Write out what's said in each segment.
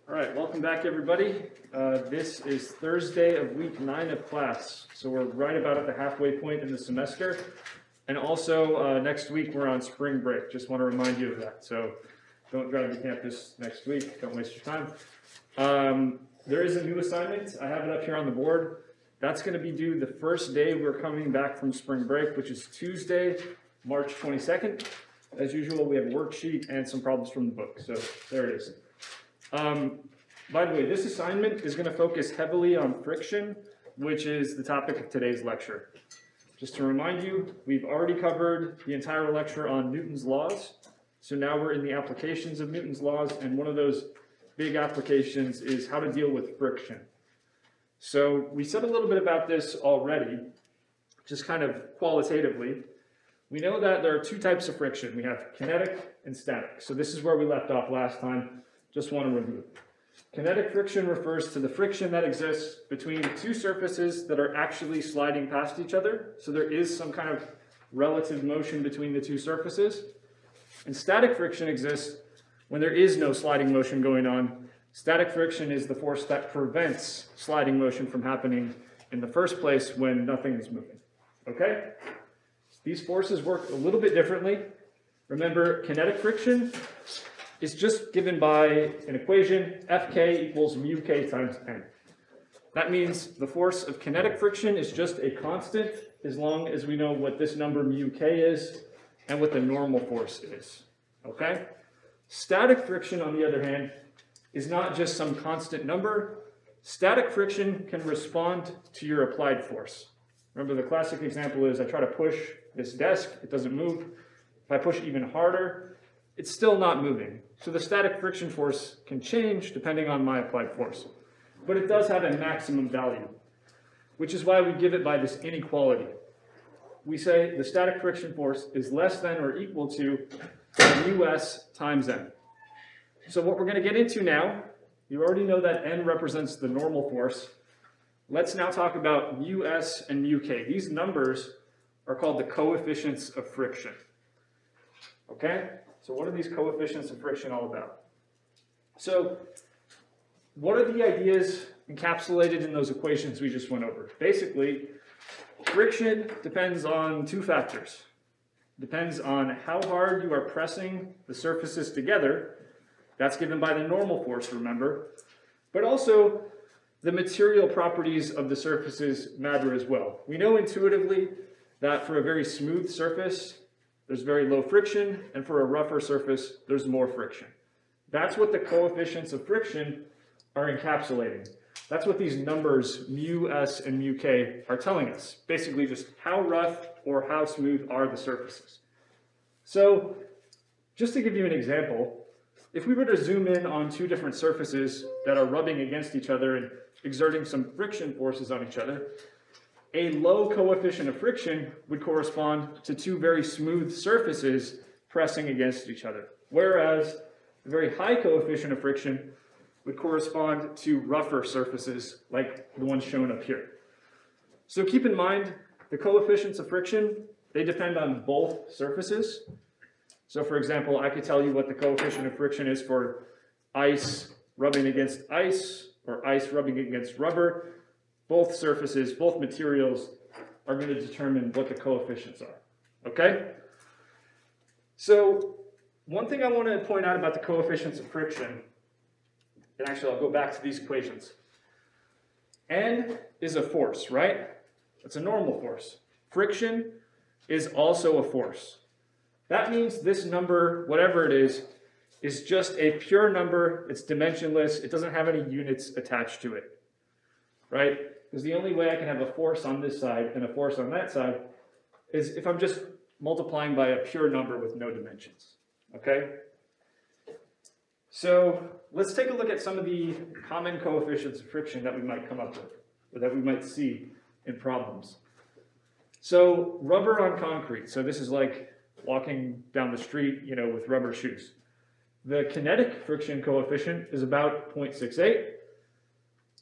All right, welcome back, everybody. This is Thursday of week 9 of class, so we're right about at the halfway point in the semester. And also, next week we're on spring break. Just want to remind you of that. So don't drive to campus next week. Don't waste your time. There is a new assignment. I have it up here on the board. That's going to be due the first day we're coming back from spring break, which is Tuesday, March 22nd. As usual, we have a worksheet and some problems from the book. So there it is. By the way, this assignment is going to focus heavily on friction, which is the topic of today's lecture. Just to remind you, we've already covered the entire lecture on Newton's laws. So now we're in the applications of Newton's laws, and one of those big applications is how to deal with friction. So we said a little bit about this already, just kind of qualitatively. We know that there are two types of friction. We have kinetic and static. So this is where we left off last time. Just want to review. Kinetic friction refers to the friction that exists between two surfaces that are actually sliding past each other. So there is some kind of relative motion between the two surfaces. And static friction exists when there is no sliding motion going on. Static friction is the force that prevents sliding motion from happening in the first place when nothing is moving. Okay? These forces work a little bit differently. Remember, kinetic friction is just given by an equation, Fk equals mu k times n. That means the force of kinetic friction is just a constant as long as we know what this number mu k is and what the normal force is. Okay? Static friction, on the other hand, is not just some constant number. Static friction can respond to your applied force. Remember, the classic example is I try to push this desk, it doesn't move. If I push even harder, it's still not moving. So the static friction force can change depending on my applied force. But it does have a maximum value, which is why we give it by this inequality. We say the static friction force is less than or equal to us times n. So what we're going to get into now, you already know that n represents the normal force. Let's now talk about us and k. These numbers are called the coefficients of friction. Okay? So what are these coefficients of friction all about? So what are the ideas encapsulated in those equations we just went over? Basically, friction depends on two factors. It depends on how hard you are pressing the surfaces together. That's given by the normal force, remember. But also, the material properties of the surfaces matter as well. We know intuitively that for a very smooth surface, there's very low friction, and for a rougher surface, there's more friction. That's what the coefficients of friction are encapsulating. That's what these numbers, us and k, are telling us. Basically just how rough or how smooth are the surfaces. So, just to give you an example, if we were to zoom in on two different surfaces that are rubbing against each other and exerting some friction forces on each other, a low coefficient of friction would correspond to two very smooth surfaces pressing against each other, whereas a very high coefficient of friction would correspond to rougher surfaces like the ones shown up here. So keep in mind, the coefficients of friction, they depend on both surfaces. So for example, I could tell you what the coefficient of friction is for ice rubbing against ice or ice rubbing against rubber. Both surfaces, both materials are going to determine what the coefficients are. Okay? So one thing I want to point out about the coefficients of friction, and actually I'll go back to these equations. N is a force, right? It's a normal force. Friction is also a force. That means this number, whatever it is just a pure number. It's dimensionless. It doesn't have any units attached to it, right? Because the only way I can have a force on this side and a force on that side is if I'm just multiplying by a pure number with no dimensions, okay? So let's take a look at some of the common coefficients of friction that we might come up with, or that we might see in problems. So rubber on concrete. So this is like walking down the street, with rubber shoes. The kinetic friction coefficient is about 0.68.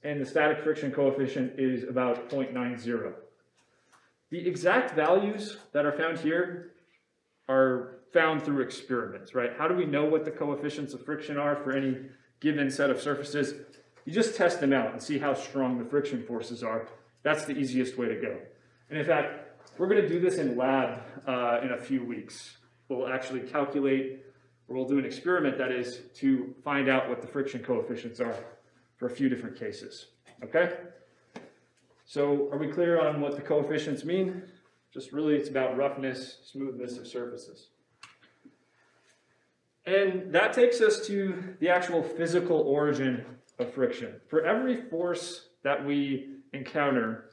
And the static friction coefficient is about 0.90. The exact values that are found here are found through experiments, right? How do we know what the coefficients of friction are for any given set of surfaces, you just test them out and see how strong the friction forces are. That's the easiest way to go. And in fact, we're going to do this in lab in a few weeks. We'll actually calculate, or we'll do an experiment, that is, to find out what the friction coefficients are for a few different cases. Okay? So are we clear on what the coefficients mean? Just really, it's about roughness, smoothness of surfaces. And that takes us to the actual physical origin of friction. For every force that we encounter,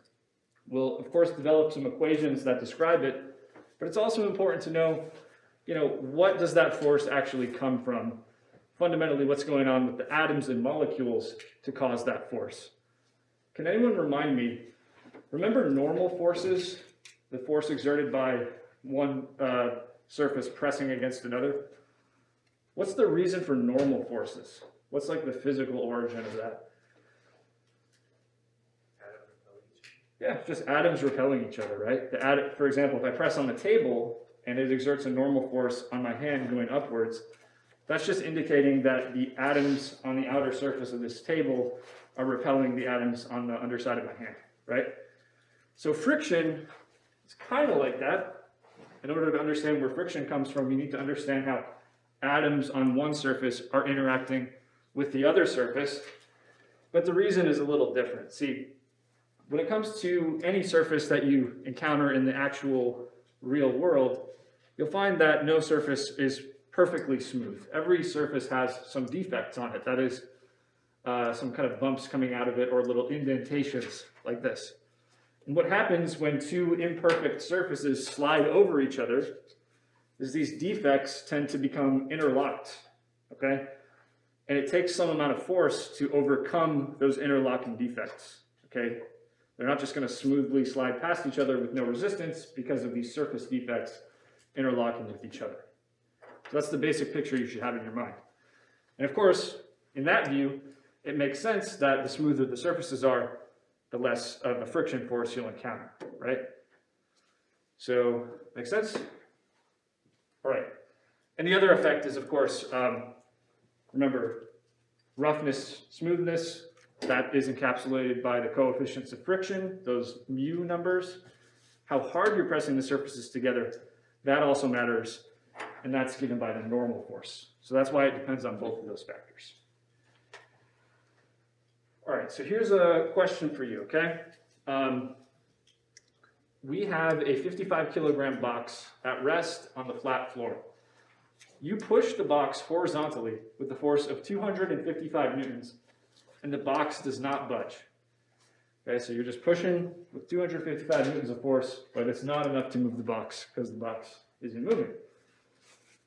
we'll of course develop some equations that describe it, but it's also important to know, what does that force actually come from? Fundamentally, what's going on with the atoms and molecules to cause that force? Can anyone remind me, remember normal forces, the force exerted by one surface pressing against another? What's the reason for normal forces? What's like the physical origin of that? Yeah, just atoms repelling each other, right? For example, if I press on the table and it exerts a normal force on my hand going upwards, that's just indicating that the atoms on the outer surface of this table are repelling the atoms on the underside of my hand, right? So friction is kind of like that. In order to understand where friction comes from, you need to understand how atoms on one surface are interacting with the other surface, but the reason is a little different. See, when it comes to any surface that you encounter in the actual real world, you'll find that no surface is perfectly smooth. Every surface has some defects on it. That is, some kind of bumps coming out of it or little indentations like this. And what happens when two imperfect surfaces slide over each other is these defects tend to become interlocked, okay? And it takes some amount of force to overcome those interlocking defects, okay? They're not just going to smoothly slide past each other with no resistance because of these surface defects interlocking with each other. So that's the basic picture you should have in your mind. And of course, in that view, it makes sense that the smoother the surfaces are, the less of a friction force you'll encounter, right? So, make sense? All right. And the other effect is, of course, remember, roughness, smoothness, that is encapsulated by the coefficients of friction, those mu numbers. How hard you're pressing the surfaces together, that also matters, and that's given by the normal force. So that's why it depends on both of those factors. All right, so here's a question for you, okay? We have a 55 kilogram box at rest on the flat floor. You push the box horizontally with the force of 255 newtons, and the box does not budge. Okay, so you're just pushing with 255 newtons of force, but it's not enough to move the box because the box isn't moving.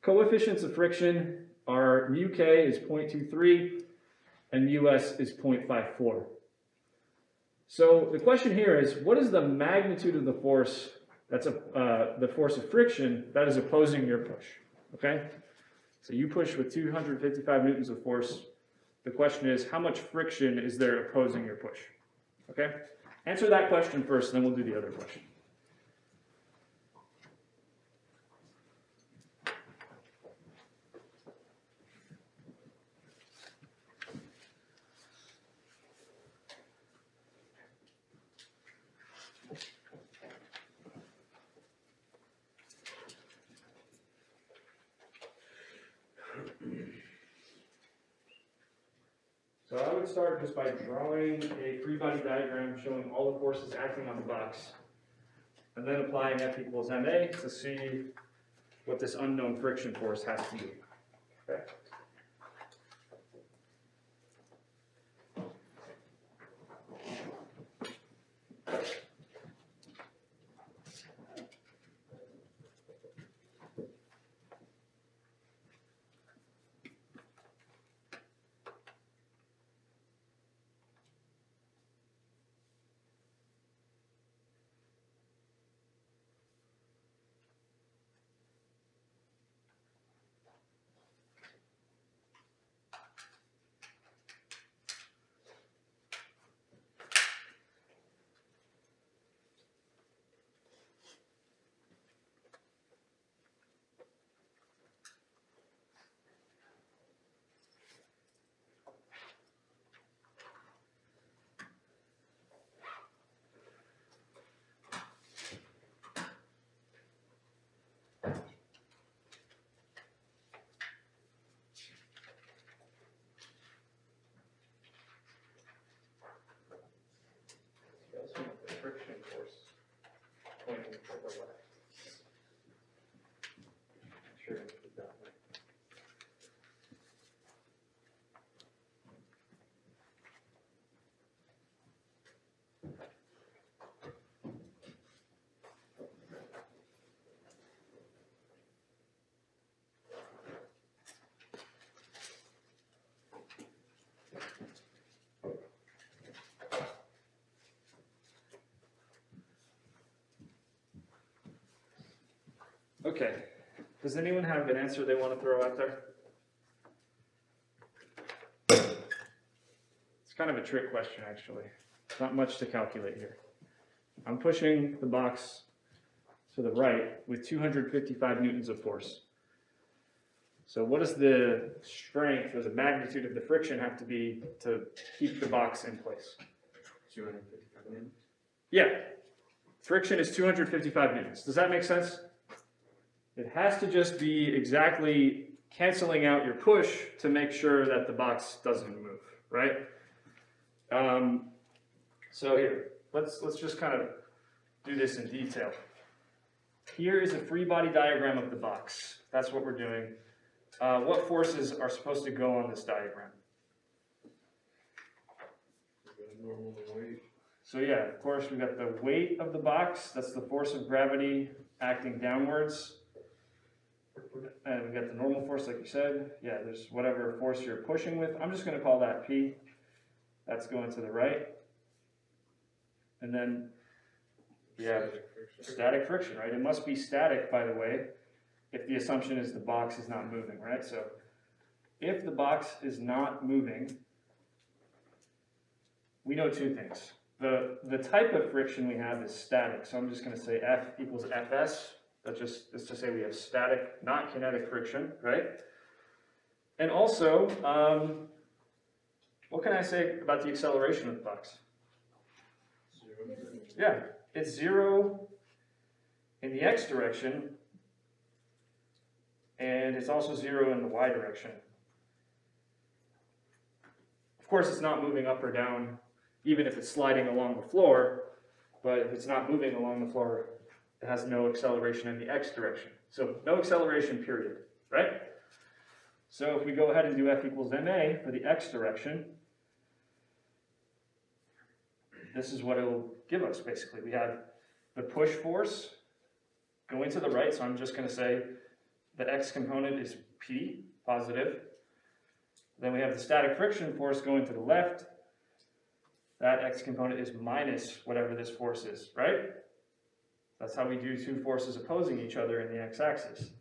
Coefficients of friction are mu k is 0.23 and mu s is 0.54. So the question here is, what is the magnitude of the force that's the force of friction that is opposing your push? Okay, so you push with 255 newtons of force. The question is, how much friction is there opposing your push? Okay, answer that question first, and then we'll do the other question. So I would start just by drawing a free body diagram showing all the forces acting on the box, and then applying F equals ma to see what this unknown friction force has to do. Okay. Okay. Does anyone have an answer they want to throw out there? It's kind of a trick question, actually. Not much to calculate here. I'm pushing the box to the right with 255 newtons of force. So what does the strength or the magnitude of the friction have to be to keep the box in place? 255 newtons? Yeah. Friction is 255 newtons. Does that make sense? It has to just be exactly canceling out your push to make sure that the box doesn't move, right? So here, let's just kind of do this in detail. Here is a free body diagram of the box. That's what we're doing. What forces are supposed to go on this diagram? Normal weight. So yeah, of course, we've got the weight of the box. That's the force of gravity acting downwards. And we've got the normal force, like you said. Yeah, there's whatever force you're pushing with. I'm just going to call that P. That's going to the right. And then we have static friction, right? It must be static, by the way, if the assumption is the box is not moving, right? So if the box is not moving, we know two things. The type of friction we have is static. So I'm just going to say F equals Fs. That's to say we have static, not kinetic friction, right? And also, what can I say about the acceleration of the box? Yeah, it's 0 in the x direction, and it's also 0 in the y direction. Of course, it's not moving up or down, even if it's sliding along the floor, but if it's not moving along the floor, it has no acceleration in the x direction. So no acceleration, period, right? So if we go ahead and do F equals ma for the x direction, this is what it will give us, basically. We have the push force going to the right, so I'm just going to say the x component is P, positive. Then we have the static friction force going to the left. That x component is minus whatever this force is, right? That's how we do two forces opposing each other in the x-axis.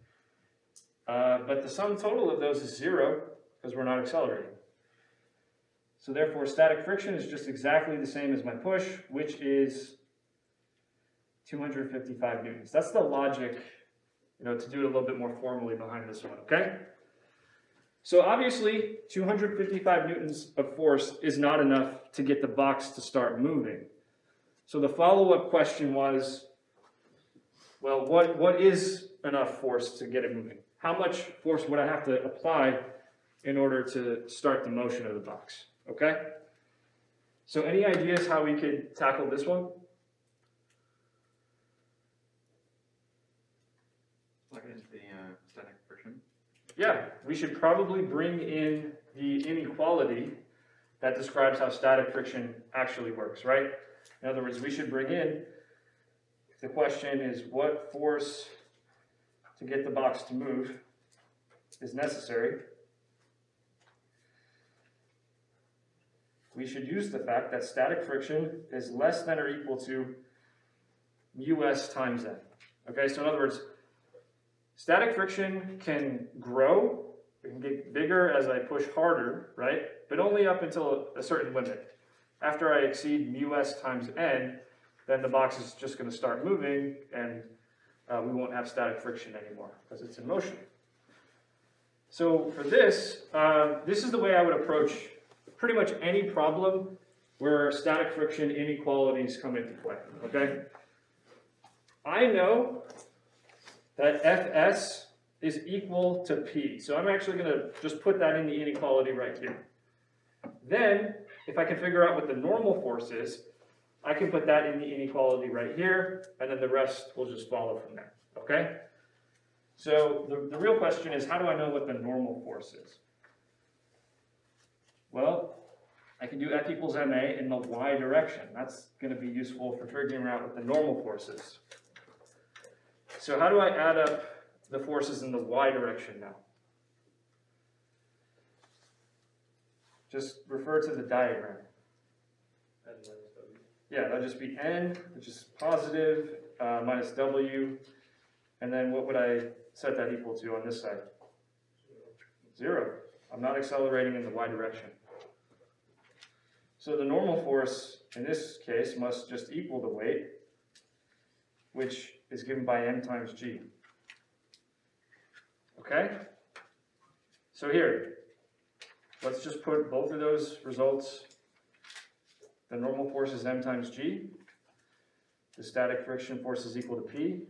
But the sum total of those is 0 because we're not accelerating. So therefore, static friction is just exactly the same as my push, which is 255 newtons. That's the logic, to do it a little bit more formally behind this one, okay? So obviously, 255 newtons of force is not enough to get the box to start moving. So the follow-up question was, well, what is enough force to get it moving? How much force would I have to apply in order to start the motion of the box? Okay? So any ideas how we could tackle this one? What is the static friction? Yeah, we should probably bring in the inequality that describes how static friction actually works, right? In other words, we should bring in, the question is what force to get the box to move is necessary. We should use the fact that static friction is less than or equal to μs times n. Okay, so in other words, static friction can grow, it can get bigger as I push harder, right? But only up until a certain limit. After I exceed μs times n, then the box is just going to start moving and we won't have static friction anymore because it's in motion. So for this, this is the way I would approach pretty much any problem where static friction inequalities come into play, okay? I know that Fs is equal to P. So I'm actually going to just put that in the inequality right here. Then, if I can figure out what the normal force is, I can put that in the inequality right here, and then the rest will just follow from there, okay? So the real question is, how do I know what the normal force is? Well, I can do F equals ma in the y direction. That's going to be useful for figuring out what the normal force is. So how do I add up the forces in the y direction now? Just refer to the diagram. Yeah, that'll just be n, which is positive, minus w, And then what would I set that equal to on this side? 0. I'm not accelerating in the y direction. So the normal force in this case must just equal the weight, which is given by m times g. Okay? So here, let's just put both of those results. The normal force is m times g. The static friction force is equal to p.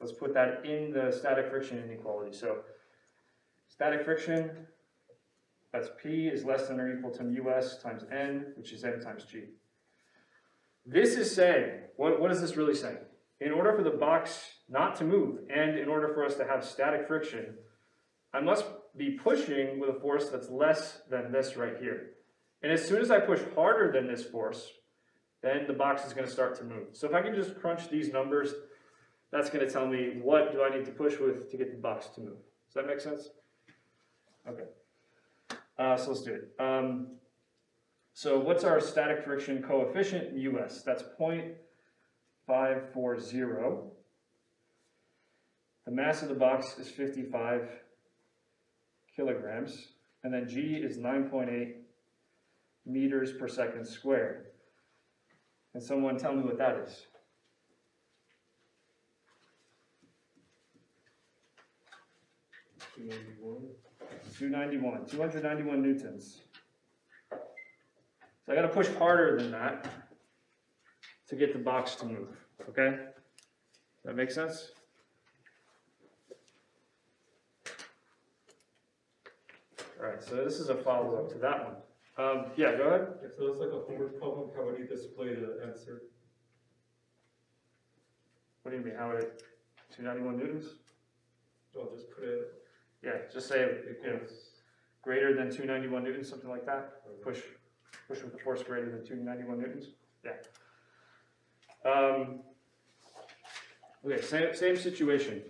Let's put that in the static friction inequality. So static friction, that's p is less than or equal to mu(s) times n, which is m times g. This is saying, what is this really saying? In order for the box not to move, and in order for us to have static friction, I must be pushing with a force that's less than this right here. And as soon as I push harder than this force, then the box is going to start to move. So if I can just crunch these numbers, that's going to tell me what do I need to push with to get the box to move. Does that make sense? Okay. So let's do it. So what's our static friction coefficient? Us. That's 0.540. The mass of the box is 55 kilograms. And then G is 9.8 meters per second squared. And someone tell me what that is. $291 newtons. So I got to push harder than that to get the box to move. Okay? Does that make sense? All right, so this is a follow-up to that one. Yeah, go ahead. If so it's like a homework problem, how would you display the answer? What do you mean? How would it? 291 newtons? Well, just put it Yeah, just say equals. greater than 291 newtons, something like that. Push with the force greater than 291 newtons. Yeah. Okay, same situation.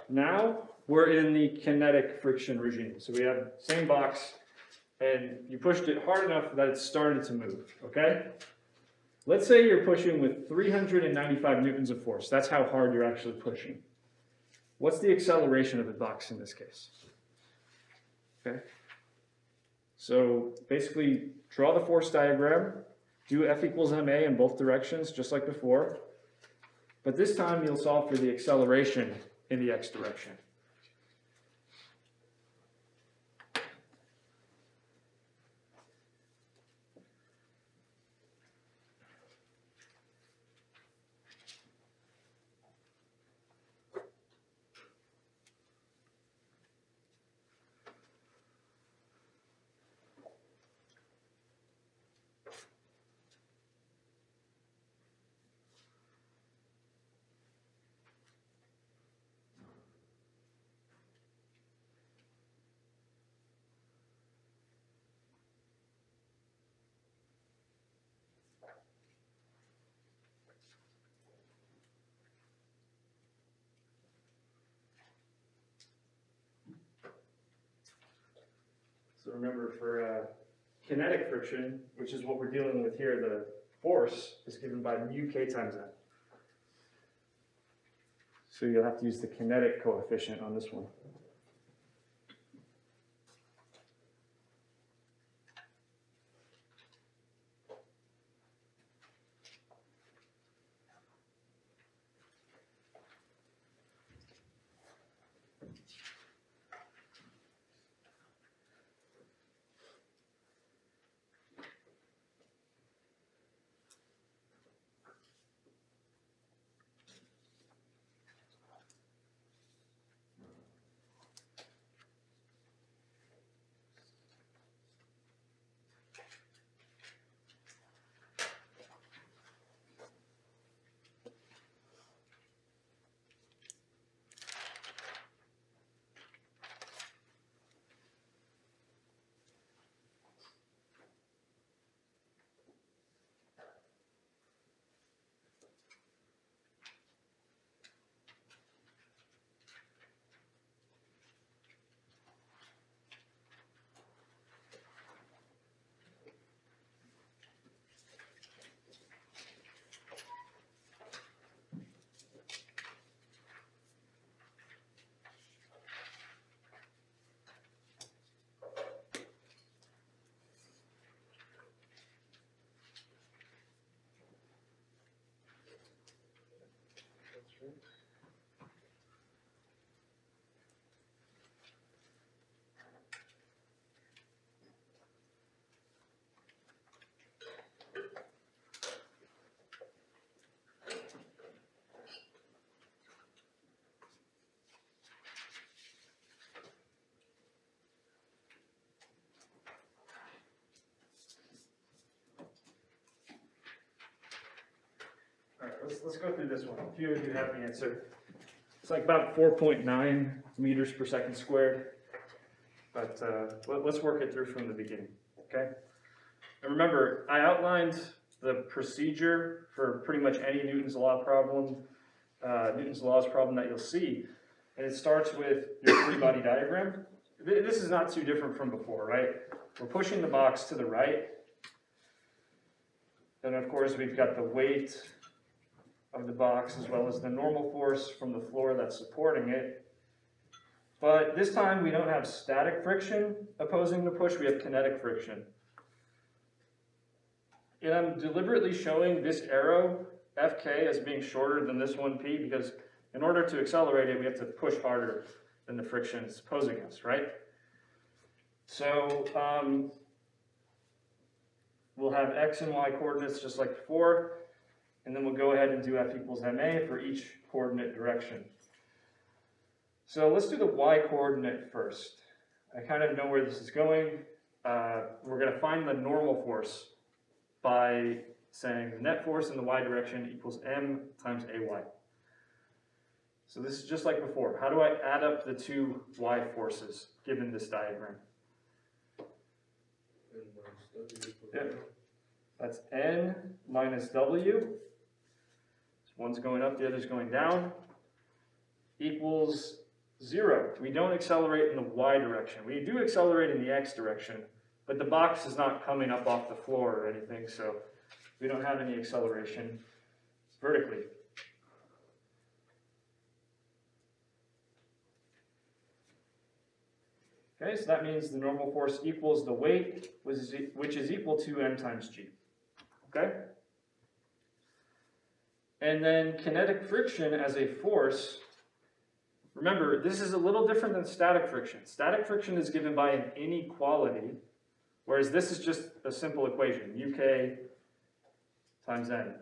Now we're in the kinetic friction regime. So we have same box, and you pushed it hard enough that it started to move. Okay. Let's say you're pushing with 395 newtons of force. That's how hard you're actually pushing. What's the acceleration of the box in this case? Okay. So basically, draw the force diagram, do F equals ma in both directions, just like before. But this time, you'll solve for the acceleration in the x direction. So remember, for kinetic friction, which is what we're dealing with here, the force is given by mu k times n. So you'll have to use the kinetic coefficient on this one. let's go through this one. A few of you have the answer. It's like about 4.9 meters per second squared. But let's work it through from the beginning, okay? And remember, I outlined the procedure for pretty much any Newton's laws problem that you'll see. And it starts with your free body diagram. This is not too different from before, right? We're pushing the box to the right. Then, of course, we've got the weight of the box as well as the normal force from the floor that's supporting it. But this time we don't have static friction opposing the push, we have kinetic friction. And I'm deliberately showing this arrow, Fk, as being shorter than this one, P, because in order to accelerate it, we have to push harder than the friction is opposing us, right? So we'll have X and Y coordinates just like before, and then we'll go ahead and do F equals ma for each coordinate direction. So let's do the Y coordinate first. I kind of know where this is going. We're going to find the normal force by saying the net force in the Y direction equals m times ay. So this is just like before. How do I add up the two Y forces given this diagram? Yep. That's N minus W. One's going up, the other's going down. Equals 0. We don't accelerate in the Y direction. We do accelerate in the X direction, but the box is not coming up off the floor or anything, so we don't have any acceleration vertically. Okay, so that means the normal force equals the weight, which is equal to m times g. Okay? And then kinetic friction as a force, remember, this is a little different than static friction. Static friction is given by an inequality, whereas this is just a simple equation, uk times n.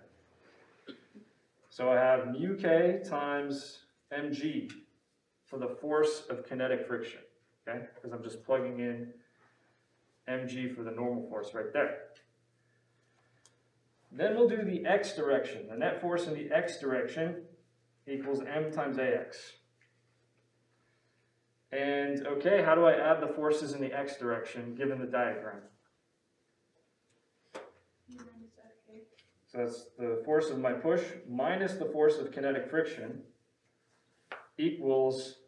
So I have mu k times mg for the force of kinetic friction, okay? Because I'm just plugging in mg for the normal force right there. Then we'll do the x direction. The net force in the x direction equals m times ax. And okay, how do I add the forces in the x direction given the diagram? So that's the force of my push minus the force of kinetic friction equals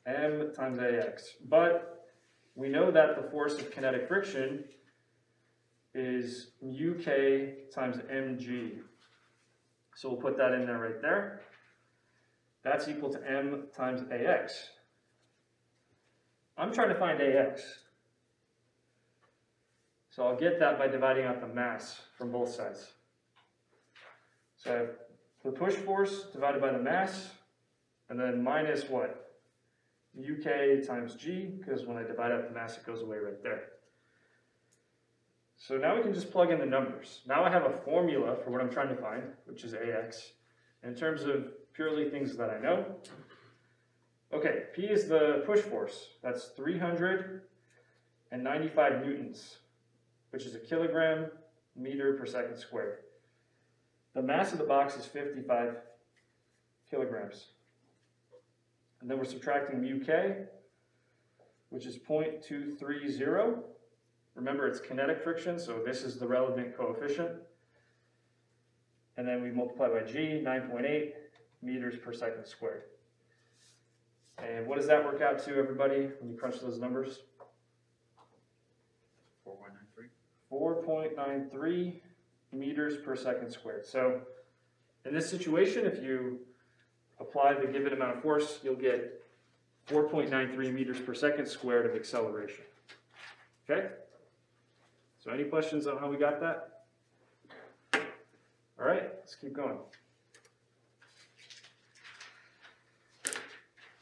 m times ax. But we know that the force of kinetic friction is uk times mg. So we'll put that in there right there. That's equal to m times ax. I'm trying to find ax. So I'll get that by dividing out the mass from both sides. So I have the push force divided by the mass, and then minus what? uk times g, because when I divide out the mass, it goes away right there. So now we can just plug in the numbers. Now I have a formula for what I'm trying to find, which is ax. In terms of purely things that I know, okay, P is the push force. That's 395 newtons, which is a kilogram meter per second squared. The mass of the box is 55 kilograms. And then we're subtracting mu k, which is 0.230. Remember, it's kinetic friction, so this is the relevant coefficient. And then we multiply by g, 9.8 meters per second squared. And what does that work out to, everybody, when you crunch those numbers? 4.93. 4.93 meters per second squared. So in this situation, if you apply the given amount of force, you'll get 4.93 meters per second squared of acceleration. Okay? So any questions on how we got that? All right, let's keep going.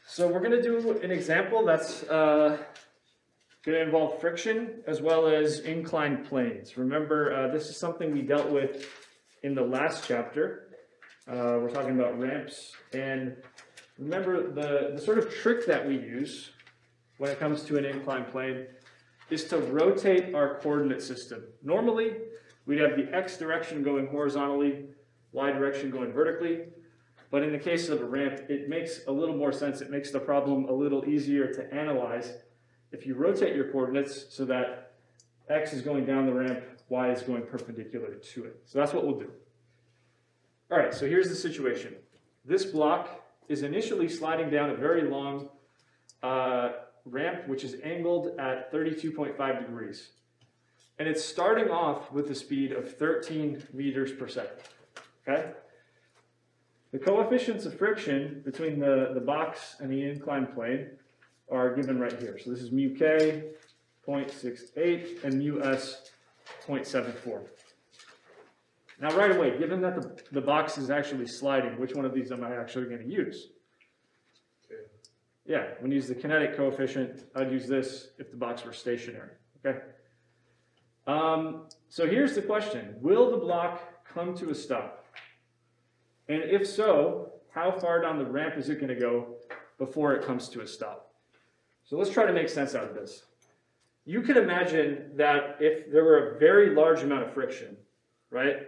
So we're going to do an example that's going to involve friction as well as inclined planes. Remember, this is something we dealt with in the last chapter. We're talking about ramps. And remember, the sort of trick that we use when it comes to an inclined plane is to rotate our coordinate system. Normally, we'd have the x direction going horizontally, y direction going vertically. But in the case of a ramp, it makes a little more sense. It makes the problem a little easier to analyze if you rotate your coordinates so that x is going down the ramp, y is going perpendicular to it. So that's what we'll do. All right, so here's the situation. This block is initially sliding down a very long ramp, which is angled at 32.5 degrees. And it's starting off with a speed of 13 meters per second, okay? The coefficients of friction between the box and the inclined plane are given right here. So this is mu k, 0.68, and mu s, 0.74. Now right away, given that the box is actually sliding, which one of these am I actually going to use? Yeah, I'm going to use the kinetic coefficient. I'd use this if the box were stationary, okay? So here's the question. Will the block come to a stop? And if so, how far down the ramp is it going to go before it comes to a stop? So let's try to make sense out of this. You could imagine that if there were a very large amount of friction, right,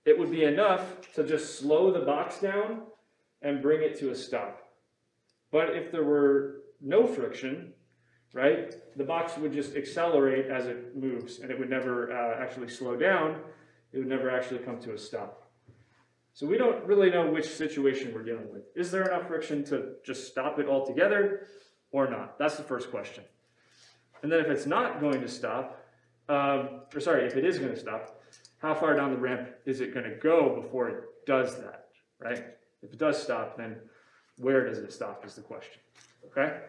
it would be enough to just slow the box down and bring it to a stop. But if there were no friction, right, the box would just accelerate as it moves, and it would never actually slow down. It would never actually come to a stop. So we don't really know which situation we're dealing with. Is there enough friction to just stop it altogether or not? That's the first question. And then if it's not going to stop, if it is going to stop, how far down the ramp is it going to go before it does that, right? If it does stop, then where does it stop is the question, okay?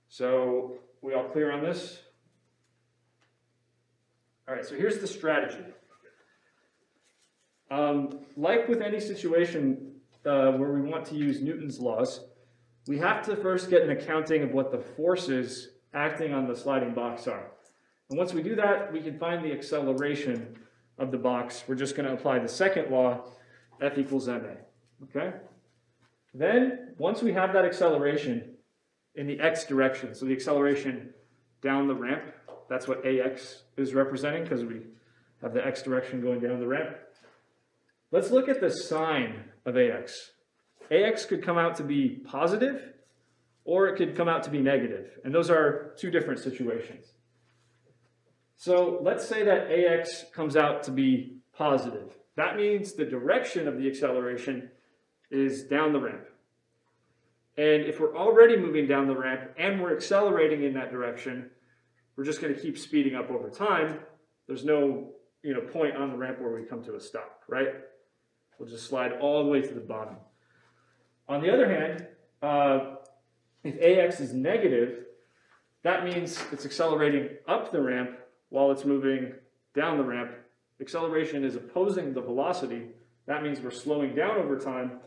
So we all clear on this? All right, so here's the strategy. Like with any situation where we want to use Newton's laws, we have to first get an accounting of what the forces acting on the sliding box are. And once we do that, we can find the acceleration of the box. We're just going to apply the second law, F equals ma, okay? Then, once we have that acceleration in the x direction, so the acceleration down the ramp, that's what ax is representing because we have the x direction going down the ramp. Let's look at the sign of ax. Ax could come out to be positive, or it could come out to be negative. And those are two different situations. So let's say that ax comes out to be positive. That means the direction of the acceleration is down the ramp. And if we're already moving down the ramp and we're accelerating in that direction, we're just going to keep speeding up over time. There's no point on the ramp where we come to a stop, right? We'll just slide all the way to the bottom. On the other hand, if ax is negative, that means it's accelerating up the ramp while it's moving down the ramp. Acceleration is opposing the velocity. That means we're slowing down over time.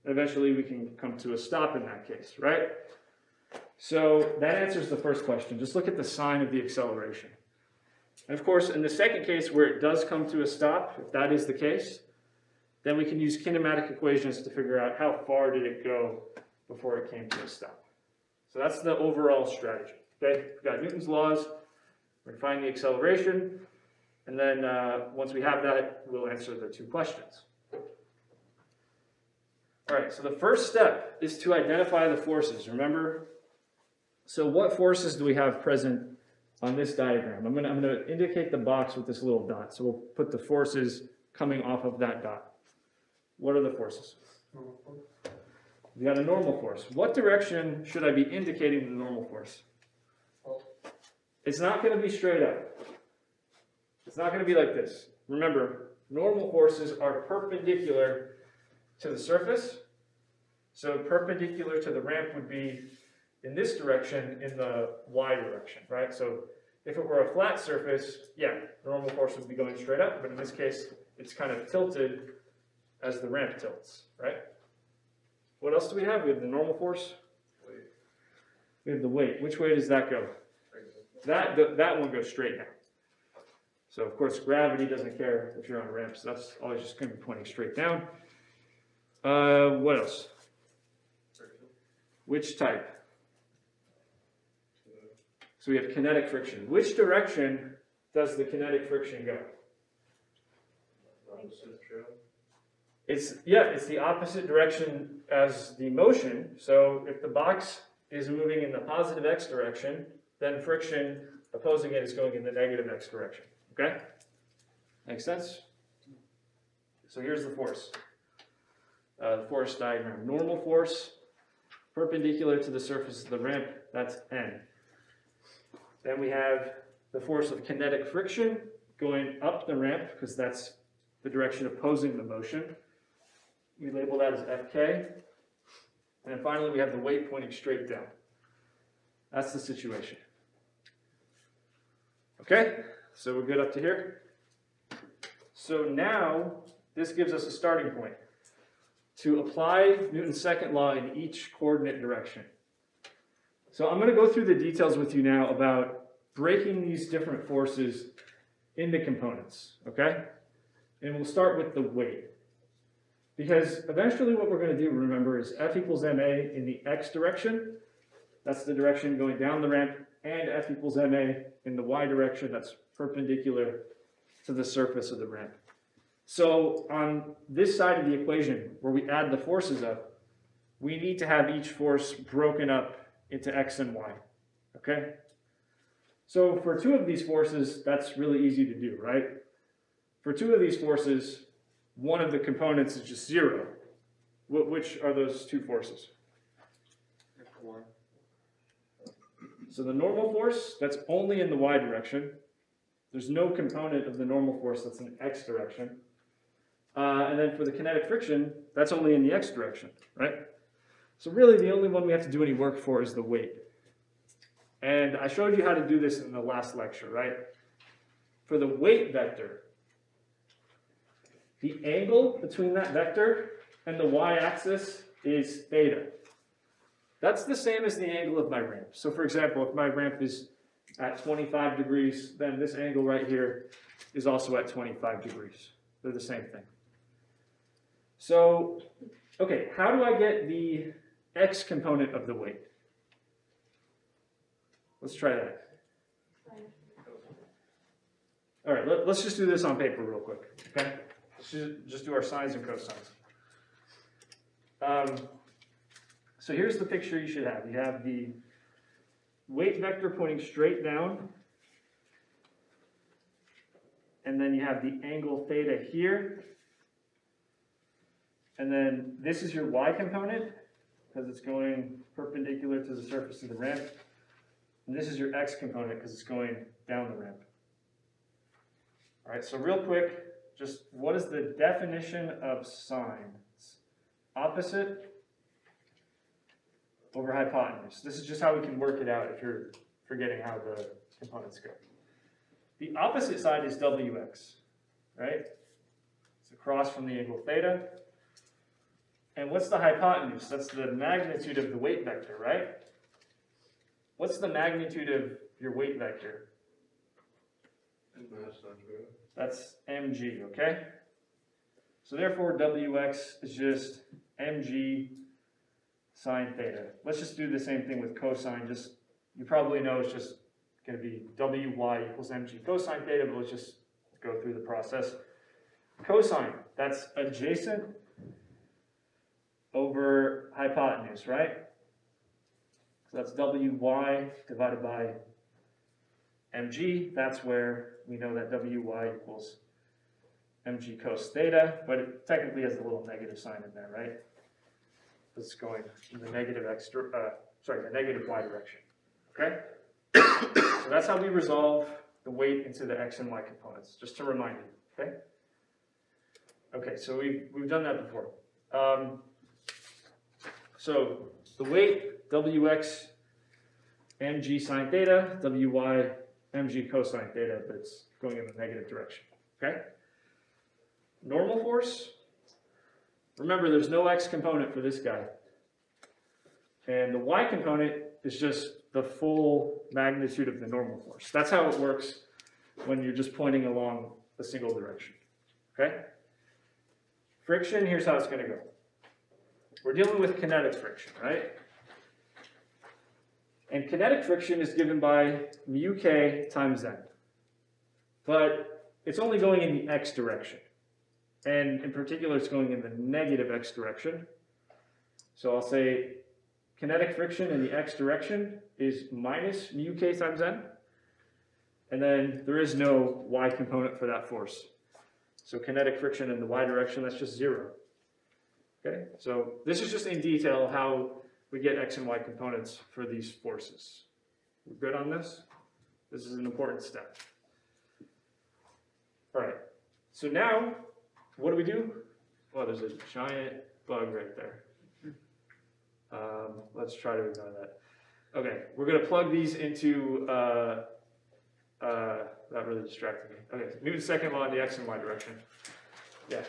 And eventually we can come to a stop in that case, right? So that answers the first question. Just look at the sign of the acceleration. And of course, in the second case where it does come to a stop, if that is the case, then we can use kinematic equations to figure out how far did it go before it came to a stop. So that's the overall strategy, okay? We've got Newton's laws, we're going to find the acceleration, and then once we have that, we'll answer the two questions. All right, so the first step is to identify the forces, remember? So what forces do we have present on this diagram? I'm going to indicate the box with this little dot, so we'll put the forces coming off of that dot. What are the forces? We got a normal force. What direction should I be indicating the normal force? It's not going to be straight up. It's not going to be like this. Remember, normal forces are perpendicular to the surface. So perpendicular to the ramp would be in this direction, in the y direction, right? So if it were a flat surface, yeah, normal force would be going straight up, but in this case, it's kind of tilted as the ramp tilts, right? What else do we have? We have the normal force. We have the weight. Which way does that go? That one goes straight down. So of course, gravity doesn't care if you're on a ramp, so that's always just going to be pointing straight down. What else? Which type? So we have kinetic friction. Which direction does the kinetic friction go? It's the opposite direction as the motion. So if the box is moving in the positive x direction, then friction opposing it is going in the negative x direction. Okay? Makes sense? So here's the force. The force diagram. Normal force, perpendicular to the surface of the ramp, that's N. Then we have the force of kinetic friction going up the ramp, because that's the direction opposing the motion. We label that as Fk. And then finally, we have the weight pointing straight down. That's the situation. Okay, so we're good up to here. So now, this gives us a starting point to apply Newton's second law in each coordinate direction. So I'm going to go through the details with you now about breaking these different forces into components, okay? And we'll start with the weight. Because eventually what we're going to do, remember, is F equals ma in the x direction. That's the direction going down the ramp. And F equals ma in the y direction. That's perpendicular to the surface of the ramp. So on this side of the equation, where we add the forces up, we need to have each force broken up into x and y, okay? So for two of these forces, that's really easy to do, right? For two of these forces, one of the components is just 0. Which are those two forces? So the normal force, that's only in the y direction. There's no component of the normal force that's in x direction. And then for the kinetic friction, that's only in the x direction, right? So really the only one we have to do any work for is the weight. And I showed you how to do this in the last lecture, right? For the weight vector, the angle between that vector and the y-axis is theta. That's the same as the angle of my ramp. So for example, if my ramp is at 25 degrees, then this angle right here is also at 25 degrees. They're the same thing. So, okay, how do I get the x component of the weight? Let's try that. All right, let's just do this on paper real quick, okay? Let's just do our sines and cosines. So here's the picture you should have. You have the weight vector pointing straight down, and then you have the angle theta here, and then this is your y component, because it's going perpendicular to the surface of the ramp, and this is your x component, because it's going down the ramp. All right, so real quick, just what is the definition of sine? It's opposite over hypotenuse. This is just how we can work it out if you're forgetting how the components go. The opposite side is wx, right? It's across from the angle theta. And what's the hypotenuse? That's the magnitude of the weight vector, right? What's the magnitude of your weight vector? That's mg, okay? So therefore, wx is just mg sine theta. Let's just do the same thing with cosine. Just, you probably know it's just going to be wy equals mg cosine theta, but let's just go through the process. Cosine, that's adjacent over hypotenuse, right? So that's wy divided by mg. That's where we know that wy equals mg cos theta, but it technically has a little negative sign in there, right? It's going in the negative the negative y direction. Okay? So that's how we resolve the weight into the x and y components, just to remind you. Okay? Okay, so we've done that before. So the weight, wx mg sine theta, wy mg cosine theta, but it's going in the negative direction. Okay? Normal force. Remember, there's no x component for this guy. And the y component is just the full magnitude of the normal force. That's how it works when you're just pointing along a single direction. Okay? Friction, here's how it's going to go. We're dealing with kinetic friction, right? And kinetic friction is given by mu k times n. But it's only going in the x direction. and in particular, it's going in the negative x direction. So I'll say kinetic friction in the x direction is minus mu k times n, and then there is no y component for that force. So kinetic friction in the y direction, that's just 0. Okay, so this is just in detail how we get x and y components for these forces. We're good on this? This is an important step. All right, so now, what do we do? Well, there's a giant bug right there. Let's try to ignore that. Okay, we're going to plug these into, that really distracted me. Okay, Newton's second law in the x and y direction. Yeah,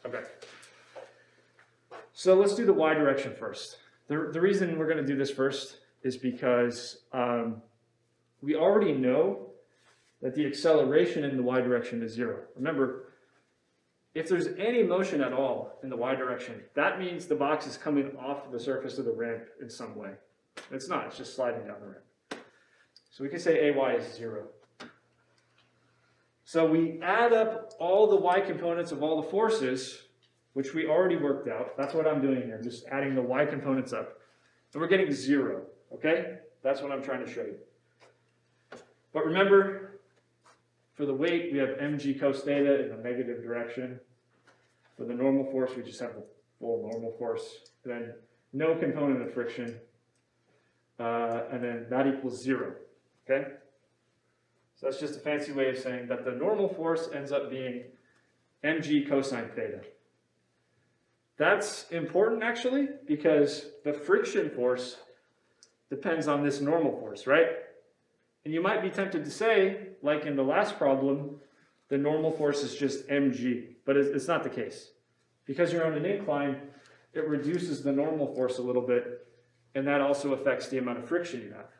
okay. So let's do the y direction first. The reason we're going to do this first is because we already know that the acceleration in the y direction is 0. Remember, if there's any motion at all in the y direction, that means the box is coming off the surface of the ramp in some way. It's not, it's just sliding down the ramp. So we can say AY is 0. So we add up all the y components of all the forces, which we already worked out. That's what I'm doing here, just adding the y components up. And we're getting 0, okay? That's what I'm trying to show you. But remember, for the weight, we have mg cos theta in the negative direction. For the normal force, we just have the full normal force. Then no component of friction. And then that equals 0, okay? So that's just a fancy way of saying that the normal force ends up being mg cosine theta. That's important, actually, because the friction force depends on this normal force, right? And you might be tempted to say, like in the last problem, the normal force is just mg, but it's not the case. Because you're on an incline, it reduces the normal force a little bit, and that also affects the amount of friction you have,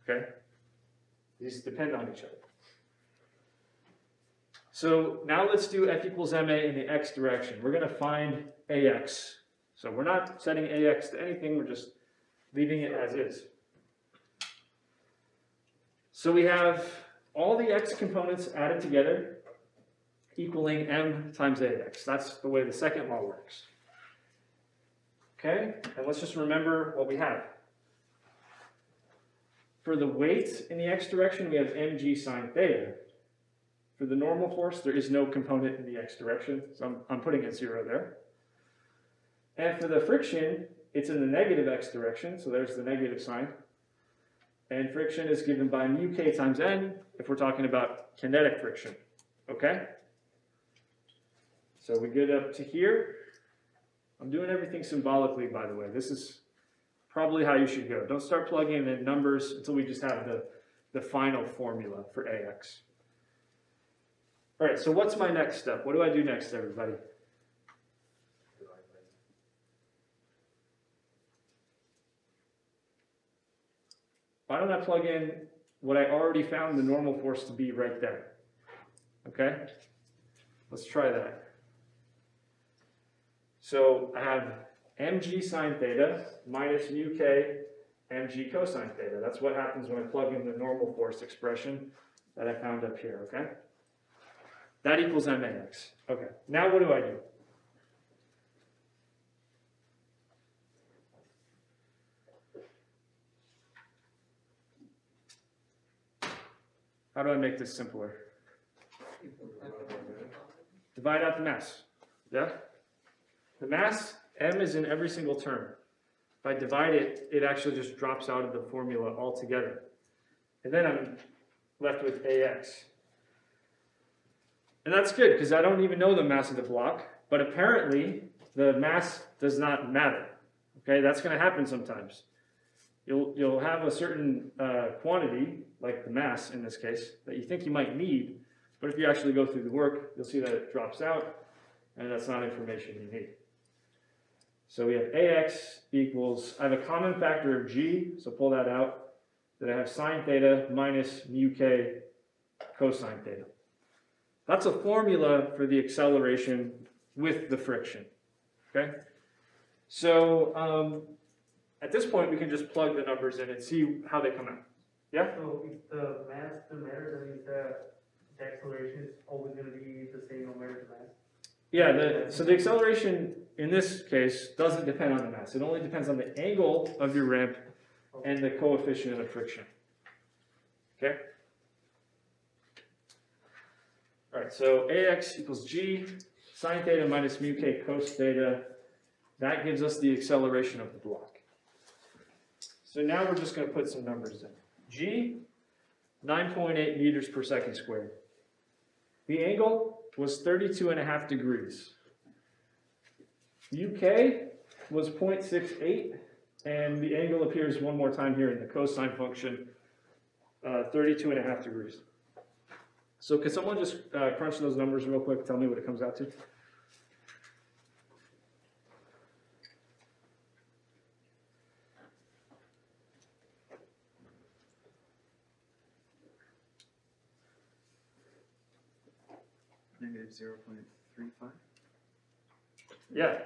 okay? These depend on each other. So now let's do F equals ma in the x direction. We're going to find ax. So we're not setting ax to anything, we're just leaving it as is. So we have all the x components added together equaling m times ax. That's the way the second law works. Okay, and let's just remember what we have. For the weight in the x direction, we have mg sine theta. For the normal force, there is no component in the x direction, so I'm putting it 0 there. And for the friction, it's in the negative x direction, so there's the negative sign. And friction is given by mu k times n if we're talking about kinetic friction, okay? So we get up to here. I'm doing everything symbolically, by the way. This is probably how you should go. Don't start plugging in numbers until we just have the final formula for AX. All right, so what's my next step? What do I do next, everybody? Why don't I plug in what I already found the normal force to be right there? Okay? Let's try that. So I have mg sine theta minus mu k mg cosine theta. That's what happens when I plug in the normal force expression that I found up here, okay? That equals max. Okay, now what do I do? How do I make this simpler? Divide out the mass. Yeah? The mass, m is in every single term. If I divide it, it actually just drops out of the formula altogether. And then I'm left with ax. And that's good, because I don't even know the mass of the block, but apparently the mass does not matter. Okay, that's going to happen sometimes. You'll have a certain quantity, like the mass in this case, that you think you might need, but if you actually go through the work, you'll see that it drops out, and that's not information you need. So we have ax equals, I have a common factor of g, so pull that out. Then I have sine theta minus mu k cosine theta. That's a formula for the acceleration with the friction, okay? So at this point, we can just plug the numbers in and see how they come out. Yeah? So if the mass doesn't matter, that means that the acceleration is always going to be the same no matter the mass? Yeah, so the acceleration in this case doesn't depend on the mass. It only depends on the angle of your ramp and the coefficient of friction. Okay? All right, so AX equals G sine theta minus mu K cos theta. That gives us the acceleration of the block. So now we're just going to put some numbers in. G, 9.8 meters per second squared. The angle was 32.5 degrees. UK was 0.68, and the angle appears one more time here in the cosine function, 32.5 degrees. So could someone just crunch those numbers real quick, tell me what it comes out to? Negative 0.35. Yeah.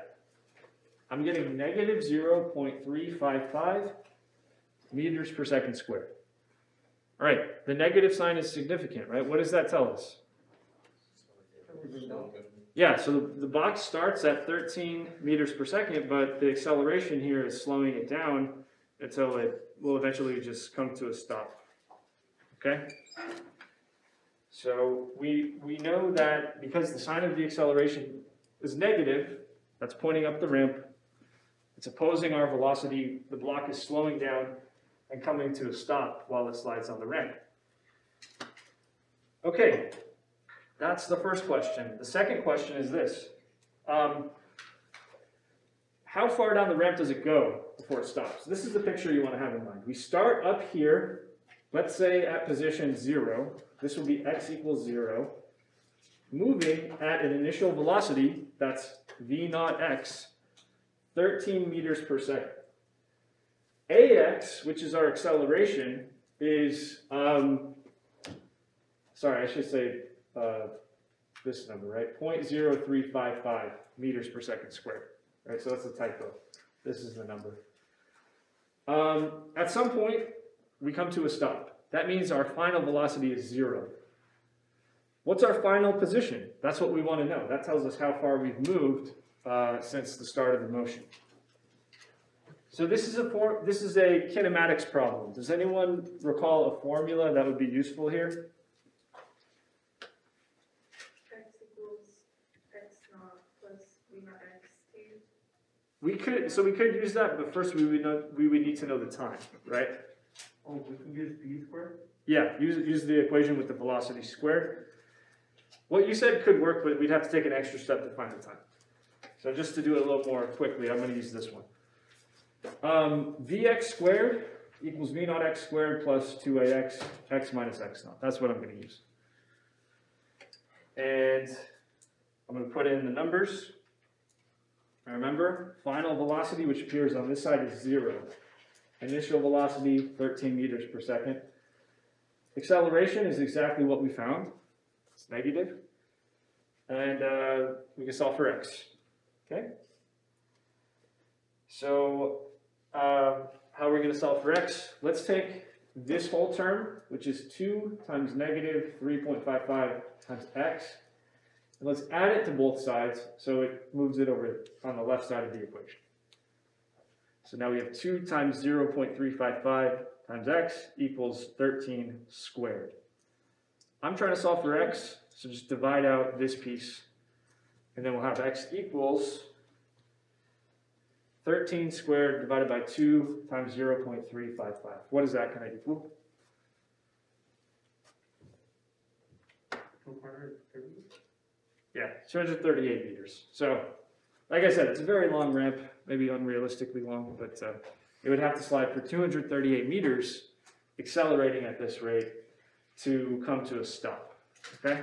I'm getting negative 0.355 meters per second squared. All right, the negative sign is significant, right? What does that tell us? Yeah, so the box starts at 13 meters per second, but the acceleration here is slowing it down until it will eventually just come to a stop. Okay? So we know that because the sign of the acceleration is negative, that's pointing up the ramp, it's opposing our velocity, the block is slowing down and coming to a stop while it slides on the ramp. Okay, that's the first question. The second question is this. How far down the ramp does it go before it stops? This is the picture you want to have in mind. We start up here, let's say at position 0. This will be x equals 0. Moving at an initial velocity, that's v naught x, 13 meters per second. AX, which is our acceleration, is, sorry, I should say this number, right? 0.0355 meters per second squared, right? So that's a typo. This is the number. At some point, we come to a stop. That means our final velocity is 0. What's our final position? That's what we want to know. That tells us how far we've moved since the start of the motion. So this is a kinematics problem. Does anyone recall a formula that would be useful here? X equals x naught plus v naught x t. We could use that, but first we would need to know the time, right? Oh, we can use v squared? Yeah, use the equation with the velocity squared. What you said could work, but we'd have to take an extra step to find the time. So just to do it a little more quickly, I'm going to use this one. Vx squared equals v naught x squared plus 2ax, x minus x naught. That's what I'm going to use. And I'm going to put in the numbers. Now remember, final velocity, which appears on this side, is 0. Initial velocity, 13 meters per second. Acceleration is exactly what we found. It's negative. And we can solve for x. Okay? So how are we going to solve for x? Let's take this whole term, which is 2 times negative 3.55 times x. And let's add it to both sides so it moves it over on the left side of the equation. So now we have 2 times 0.355 times x equals 13 squared. I'm trying to solve for x, so just divide out this piece. And then we'll have x equals 13 squared divided by 2 times 0.355. What is that going to equal? 230? Yeah, 238 meters. So, like I said, it's a very long ramp, maybe unrealistically long, but it would have to slide for 238 meters, accelerating at this rate, to come to a stop. Okay?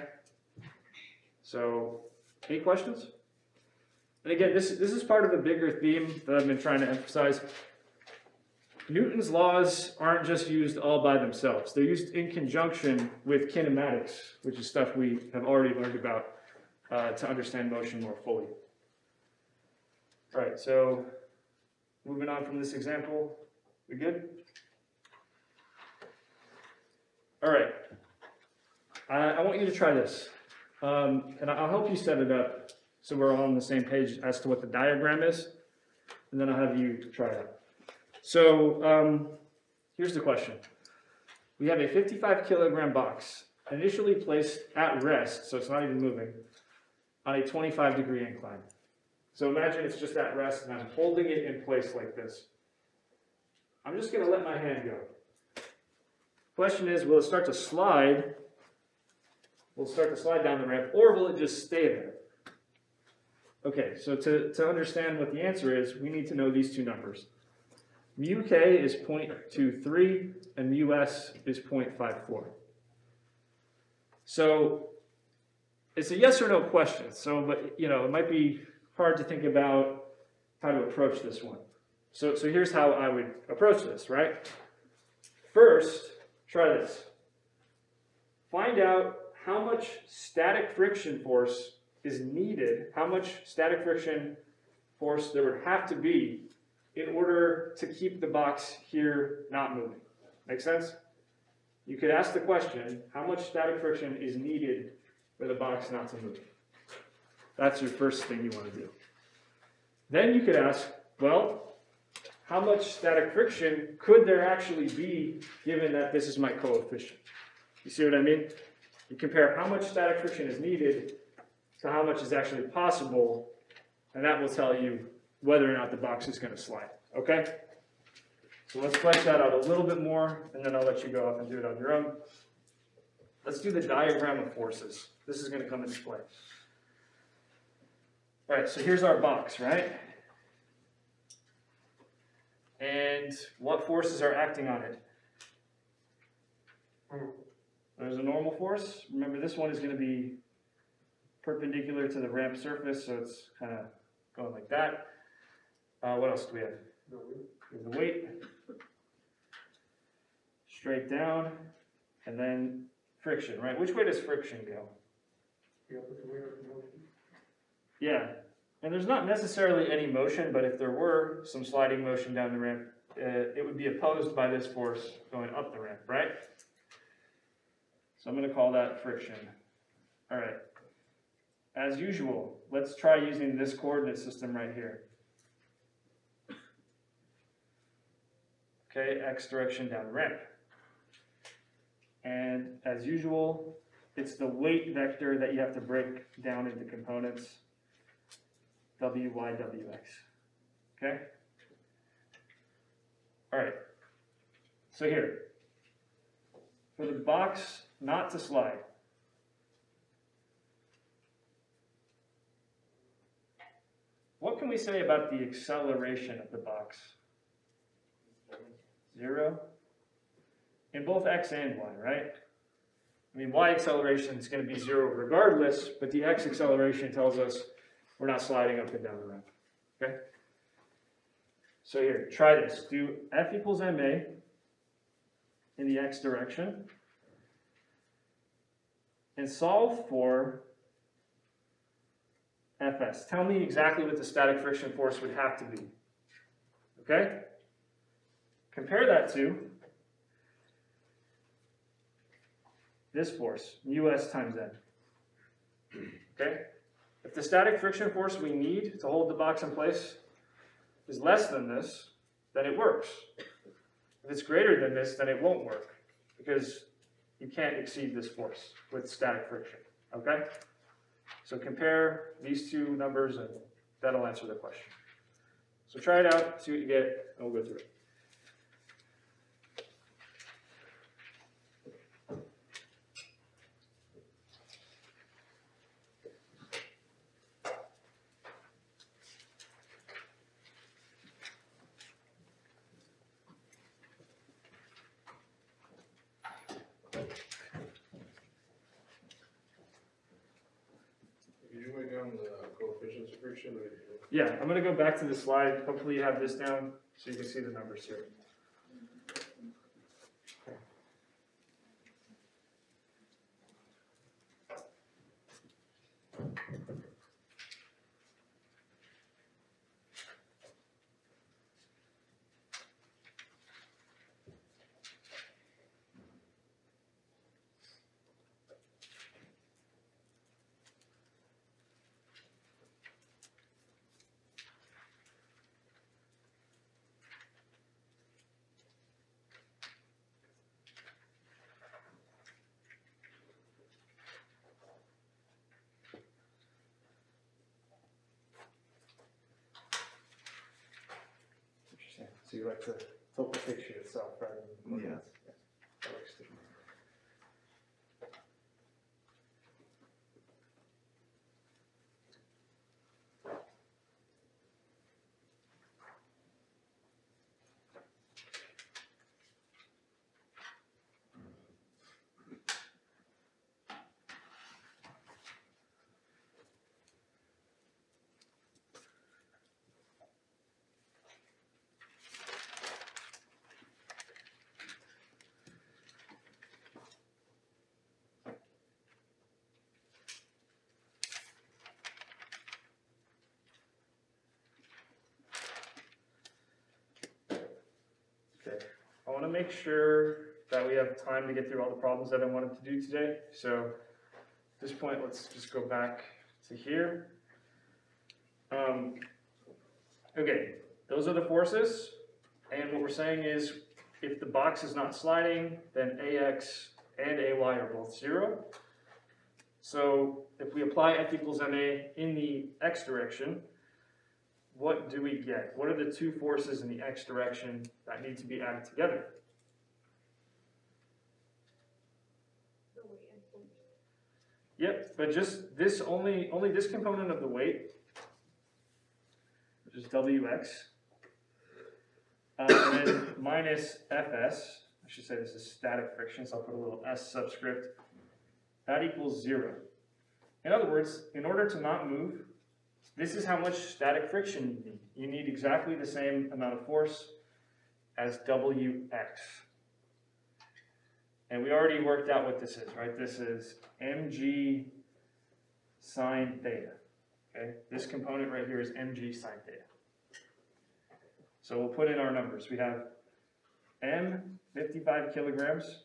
So, any questions? And again, this is part of a bigger theme that I've been trying to emphasize. Newton's laws aren't just used all by themselves. They're used in conjunction with kinematics, which is stuff we have already learned about to understand motion more fully. All right, so moving on from this example, we good? All right, I want you to try this, and I'll help you set it up so we're all on the same page as to what the diagram is, and then I'll have you try it. So here's the question. We have a 55 kilogram box initially placed at rest, so it's not even moving, on a 25-degree incline. So imagine it's just at rest and I'm holding it in place like this. I'm just going to let my hand go. Question is, will it start to slide? Will it start to slide down the ramp, or will it just stay there? Okay, so to understand what the answer is, we need to know these two numbers. Mu k is 0.23 and mu s is 0.54. So it's a yes or no question. So, but it might be hard to think about how to approach this one. So here's how I would approach this, right? First, try this. Find out how much static friction force is needed, how much static friction force there would have to be in order to keep the box here not moving. Make sense? You could ask the question, how much static friction is needed for the box not to move? That's your first thing you want to do. Then you could ask, well, how much static friction could there actually be given that this is my coefficient? You see what I mean? You compare how much static friction is needed to how much is actually possible, and that will tell you whether or not the box is going to slide, okay? So let's flesh that out a little bit more, and then I'll let you go off and do it on your own. Let's do the diagram of forces. This is going to come into play. All right, so here's our box, right? And what forces are acting on it? There's a normal force. Remember, this one is going to be perpendicular to the ramp surface, so it's kind of going like that. What else do we have? We have the weight. Straight down, and then friction, right? Which way does friction go? Yeah, and there's not necessarily any motion, but if there were some sliding motion down the ramp, it would be opposed by this force going up the ramp, right? So I'm going to call that friction. All right. As usual, let's try using this coordinate system right here. Okay, x direction down the ramp. And as usual, it's the weight vector that you have to break down into components, w, y, w, x. Okay? All right. So here, for the box not to slide, what can we say about the acceleration of the box? 0? In both x and y, right? I mean, y acceleration is going to be 0 regardless, but the x acceleration tells us we're not sliding up and down the ramp. Okay? So here, try this. Do F equals ma in the x direction and solve for Fs. Tell me exactly what the static friction force would have to be. Okay? Compare that to this force, us times n. Okay? If the static friction force we need to hold the box in place is less than this, then it works. If it's greater than this, then it won't work, because you can't exceed this force with static friction. Okay? So compare these two numbers, and that'll answer the question. So try it out, see what you get, and we'll go through it. Did you write down the coefficients of friction? Yeah, I'm going to go back to the slide. Hopefully you have this down so you can see the numbers here. like to tilt the picture itself rather than. Yeah. That works too. Okay, I want to make sure that we have time to get through all the problems that I wanted to do today. So at this point, let's just go back to here. Okay, those are the forces. And what we're saying is if the box is not sliding, then AX and AY are both 0. So if we apply F equals MA in the X direction, what do we get? What are the two forces in the X direction that need to be added together? The weight and force. Yep, but just this only this component of the weight, which is Wx, and then minus Fs, I should say this is static friction, so I'll put a little S subscript, that equals 0. In other words, in order to not move, this is how much static friction you need. You need exactly the same amount of force as Wx. And we already worked out what this is, right? This is mg sine theta. Okay? This component right here is mg sine theta. So we'll put in our numbers. We have m, 55 kilograms,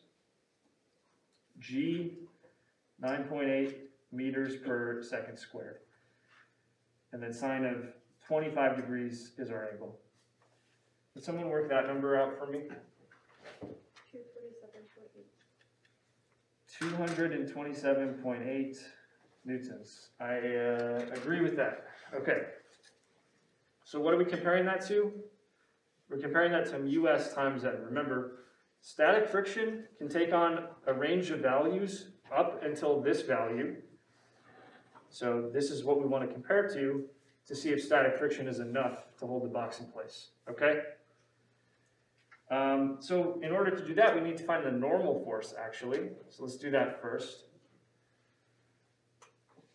g, 9.8 meters per second squared. And then sine of 25 degrees is our angle. Can someone work that number out for me? 227.8 newtons. I agree with that. Okay. So what are we comparing that to? We're comparing that to μs times n. Remember, static friction can take on a range of values up until this value. So this is what we want to compare to see if static friction is enough to hold the box in place. Okay? So in order to do that, we need to find the normal force, actually. So let's do that first.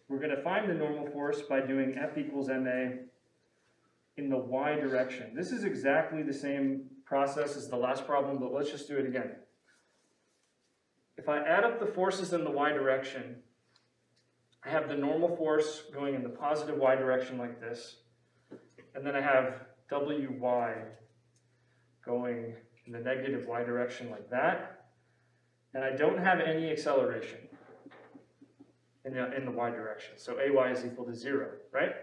We're going to find the normal force by doing F equals ma in the y direction. This is exactly the same process as the last problem, but let's just do it again. If I add up the forces in the y direction, I have the normal force going in the positive y direction like this, and then I have Wy going in the negative y direction like that, and I don't have any acceleration in the y direction. So Ay is equal to 0, right?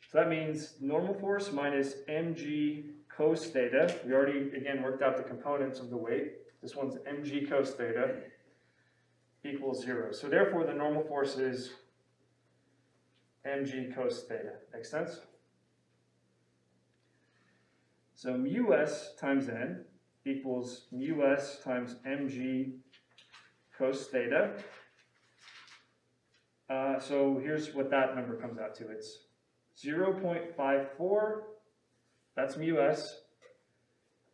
So that means normal force minus mg cos theta. We already, again, worked out the components of the weight. This one's mg cos theta equals 0. So therefore, the normal force is mg cos theta. Make sense? So μs times n equals μs times mg cos theta. So here's what that number comes out to. It's 0.54, that's μs.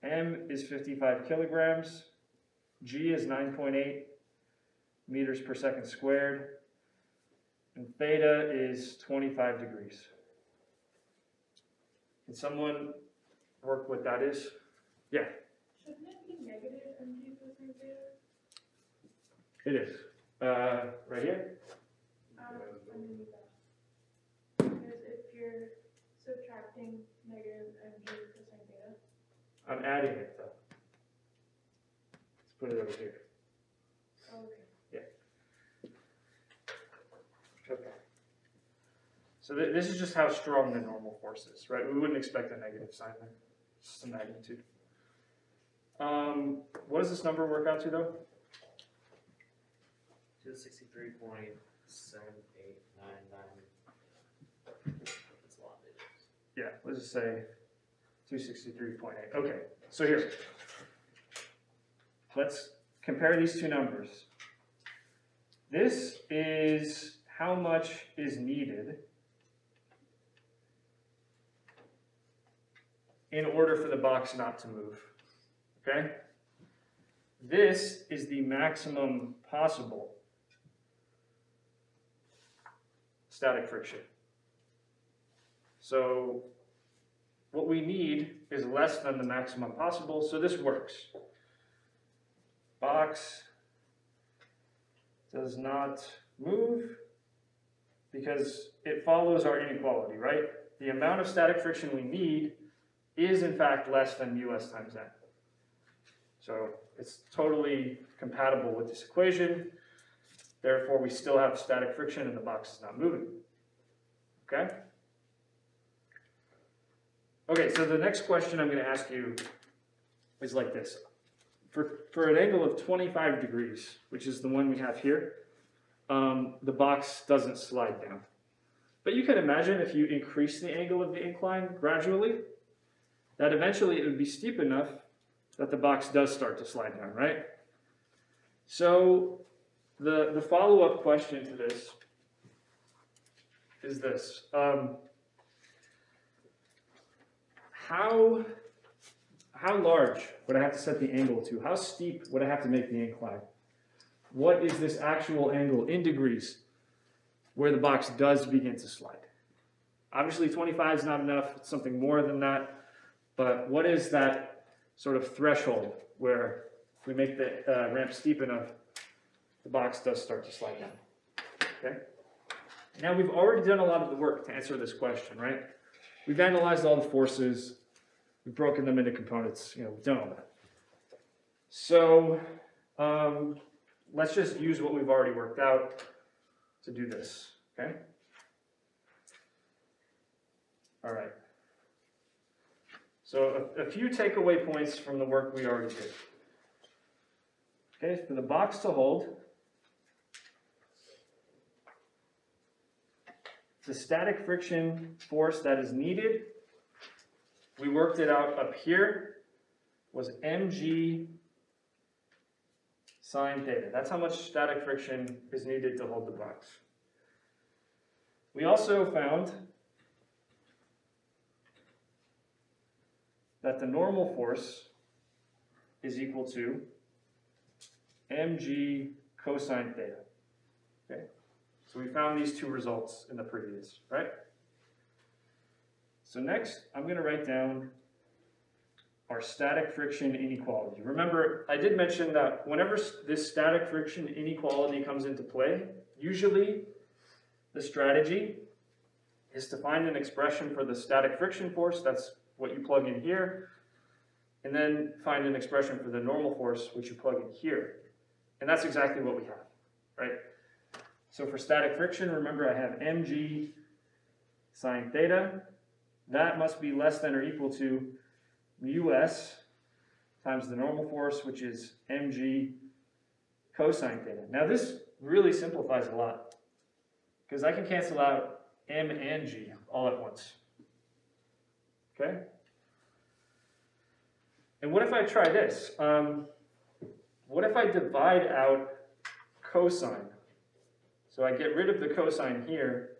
M is 55 kilograms. G is 9.8 meters per second squared. And theta is 25 degrees. Can someone work what that is? Yeah. Shouldn't it be negative mg cosine theta? It is. Right here? Underneath that. Because if you're subtracting negative mg cosine theta. I'm adding it though. Let's put it over here. Okay. Okay. So this is just how strong the normal force is, right? We wouldn't expect a negative sign there. It's just a magnitude. What does this number work out to though? 263.7899. That's a lot of digits. Yeah, let's just say 263.8. Okay, so here. Let's compare these two numbers. This is how much is needed in order for the box not to move, okay? This is the maximum possible static friction. So what we need is less than the maximum possible, so this works. Box does not move because it follows our inequality, right? The amount of static friction we need is in fact less than US times N. So it's totally compatible with this equation. Therefore, we still have static friction and the box is not moving. Okay? Okay, so the next question I'm going to ask you is like this. For an angle of 25 degrees, which is the one we have here, the box doesn't slide down. But you can imagine if you increase the angle of the incline gradually, that eventually it would be steep enough that the box does start to slide down, right? So the follow-up question to this is this. How large would I have to set the angle to? How steep would I have to make the incline? What is this actual angle in degrees where the box does begin to slide? Obviously 25 is not enough, it's something more than that, but what is that sort of threshold where if we make the ramp steep enough, the box does start to slide down, okay? Now we've already done a lot of the work to answer this question, right? We've analyzed all the forces, we've broken them into components, we've done all that. So let's just use what we've already worked out to do this, okay? All right. So a few takeaway points from the work we already did. Okay, for the box to hold, the static friction force that is needed, we worked it out up here, was mg sine theta. That's how much static friction is needed to hold the box. We also found that the normal force is equal to mg cosine theta. Okay? So we found these two results in the previous, right? So next, I'm going to write down our static friction inequality. Remember, I did mention that whenever this static friction inequality comes into play, usually the strategy is to find an expression for the static friction force, that's what you plug in here, and then find an expression for the normal force, which you plug in here. And that's exactly what we have, right? So for static friction, remember I have mg sine theta. That must be less than or equal to us times the normal force, which is mg cosine theta. Now this really simplifies a lot, because I can cancel out m and g all at once. Okay? And what if I try this? What if I divide out cosine? So I get rid of the cosine here,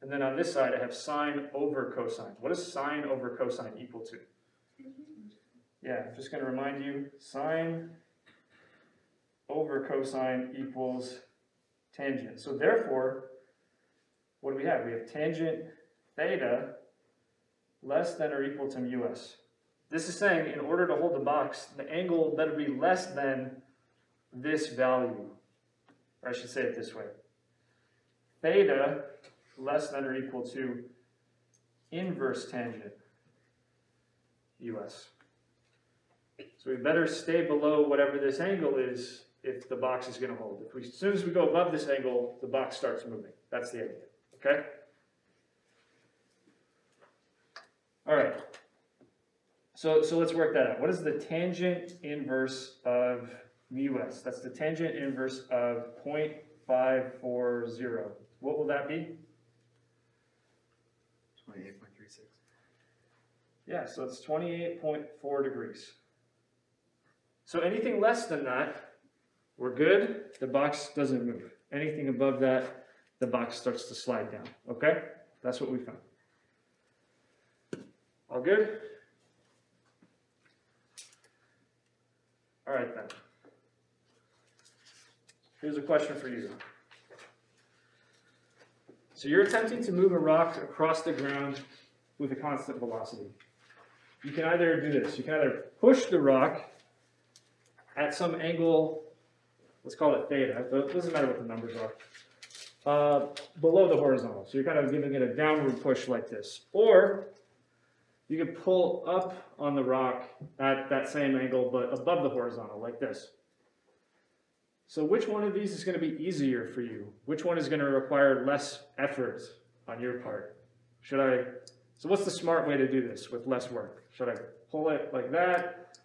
and then on this side I have sine over cosine. What is sine over cosine equal to? Yeah, I'm just going to remind you, sine over cosine equals tangent. So therefore, what do we have? We have tangent theta less than or equal to us. This is saying in order to hold the box, the angle better be less than this value. Or I should say it this way. Theta less than or equal to inverse tangent us. So we better stay below whatever this angle is if the box is going to hold. As soon as we go above this angle, the box starts moving. That's the idea. Okay? All right. So let's work that out. What is the tangent inverse of us? That's the tangent inverse of 0.540. What will that be? 28.36. Yeah, so it's 28.4 degrees. So anything less than that, we're good. The box doesn't move. Anything above that, the box starts to slide down. Okay? That's what we found. All good? All right then. Here's a question for you. So you're attempting to move a rock across the ground with a constant velocity. You can either do this. You can either push the rock at some angle, let's call it theta, but it doesn't matter what the numbers are, below the horizontal. So you're kind of giving it a downward push like this. Or you can pull up on the rock at that same angle, but above the horizontal, like this. So which one of these is going to be easier for you? Which one is going to require less effort on your part? So what's the smart way to do this with less work? Should I pull it like that?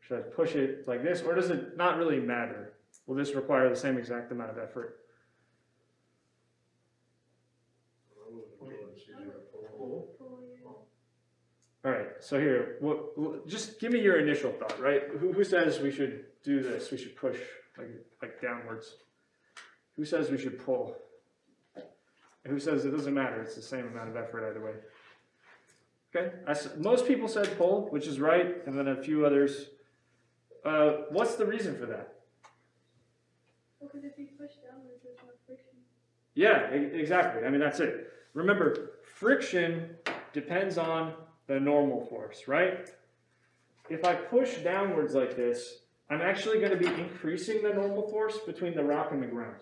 Should I push it like this? Or does it not really matter? Will this require the same exact amount of effort? I wouldn't feel it's easier to pull. All right, so here, just give me your initial thought, right? Who says we should do this? We should push like downwards. Who says we should pull? And who says it doesn't matter? It's the same amount of effort either way. Okay, most people said pull, which is right, and then a few others. What's the reason for that? Well, because if you push downwards, there's no friction. Yeah, exactly. I mean, that's it. Remember, friction depends on the normal force, right? If I push downwards like this, I'm actually going to be increasing the normal force between the rock and the ground.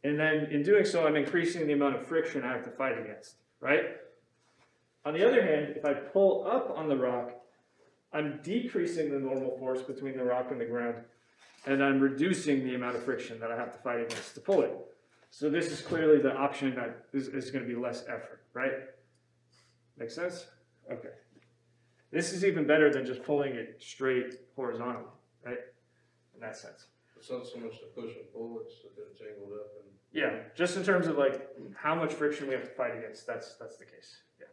And then in doing so, I'm increasing the amount of friction I have to fight against, right? On the other hand, if I pull up on the rock, I'm decreasing the normal force between the rock and the ground, and I'm reducing the amount of friction that I have to fight against to pull it. So this is clearly the option that is going to be less effort, right? Make sense? Okay. This is even better than just pulling it straight horizontally, right? In that sense. It's not so much to push and pull, it's that it's angled up and. Yeah, just in terms of like how much friction we have to fight against, that's the case. Yeah.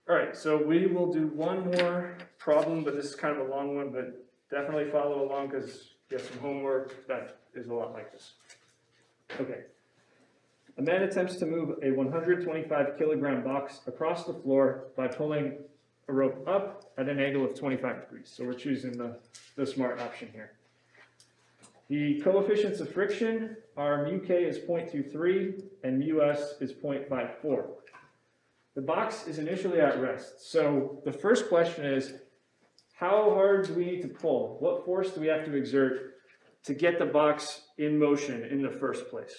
All right, so we will do one more problem, but this is kind of a long one, but definitely follow along because you have some homework that is a lot like this. Okay. A man attempts to move a 125 kilogram box across the floor by pulling a rope up at an angle of 25 degrees. So we're choosing the smart option here. The coefficients of friction are mu k is 0.23 and mu s is 0.54. The box is initially at rest. So the first question is, how hard do we need to pull? What force do we have to exert to get the box in motion in the first place?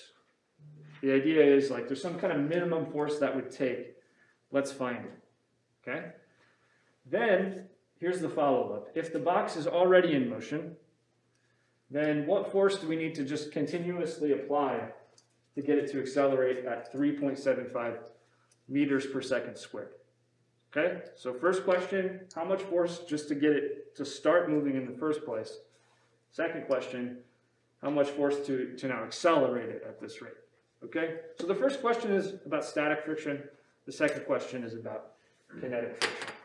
The idea is like there's some kind of minimum force that would take. Let's find it. Okay? Then here's the follow-up. If the box is already in motion, then what force do we need to just continuously apply to get it to accelerate at 3.75 meters per second squared? Okay, so first question, how much force just to get it to start moving in the first place? Second question, how much force to now accelerate it at this rate? Okay, so the first question is about static friction. The second question is about kinetic friction.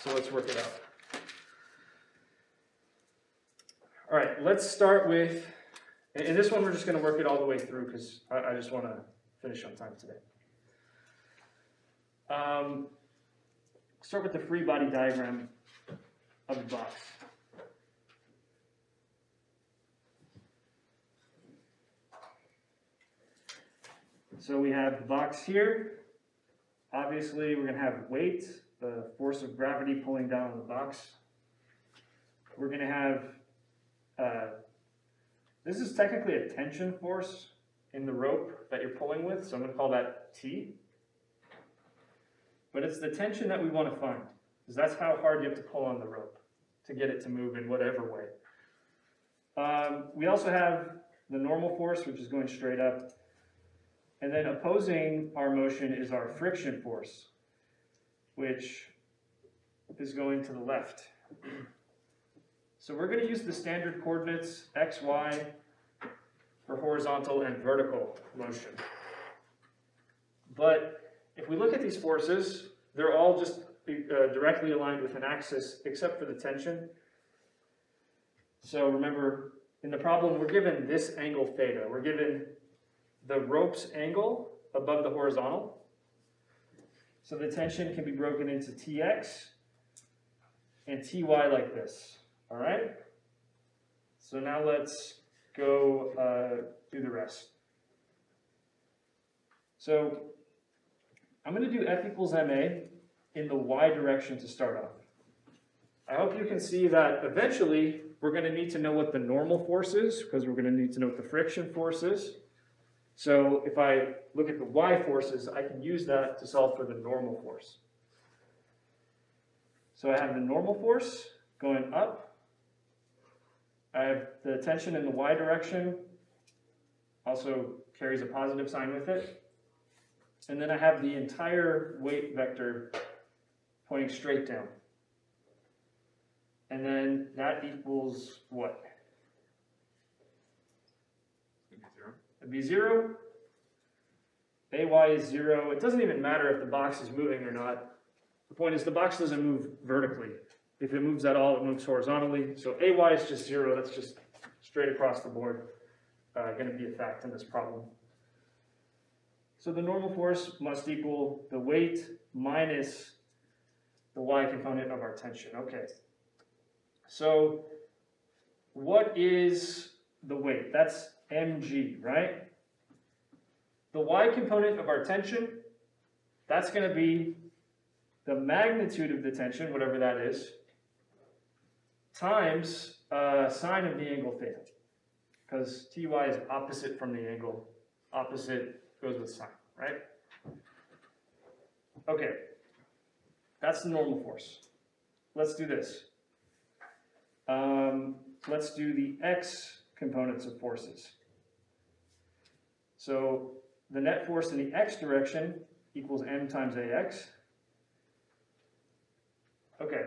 So let's work it out. All right, let's start with, and this one we're just going to work it all the way through because I just want to finish on time today. Start with the free body diagram of the box. So we have the box here. Obviously, we're going to have weight, the force of gravity pulling down on the box. We're going to have, this is technically a tension force in the rope that you're pulling with, so I'm going to call that T. But it's the tension that we want to find, because that's how hard you have to pull on the rope to get it to move in whatever way. We also have the normal force, which is going straight up. And then opposing our motion is our friction force, which is going to the left. So we're going to use the standard coordinates x, y for horizontal and vertical motion. But if we look at these forces, they're all just directly aligned with an axis except for the tension. So remember, in the problem, we're given this angle theta. We're given the rope's angle above the horizontal. So the tension can be broken into Tx and Ty like this, all right? So now let's go do the rest. So I'm going to do F equals ma in the y direction to start off. I hope you can see that eventually we're going to need to know what the normal force is, because we're going to need to know what the friction force is. So if I look at the y forces, I can use that to solve for the normal force. So I have the normal force going up. I have the tension in the y direction, also carries a positive sign with it. And then I have the entire weight vector pointing straight down. And then that equals what? It'd be 0. AY is 0. It doesn't even matter if the box is moving or not. The point is the box doesn't move vertically. If it moves at all, it moves horizontally. So AY is just 0. That's just straight across the board. Going to be a fact in this problem. So the normal force must equal the weight minus the y component of our tension. Okay. So what is the weight? That's mg, right? The y component of our tension, that's going to be the magnitude of the tension, whatever that is, times sine of the angle theta. Because Ty is opposite from the angle. Opposite goes with sine, right? Okay. That's the normal force. Let's do this. Let's do the x components of forces. So the net force in the x direction equals m times ax. Okay.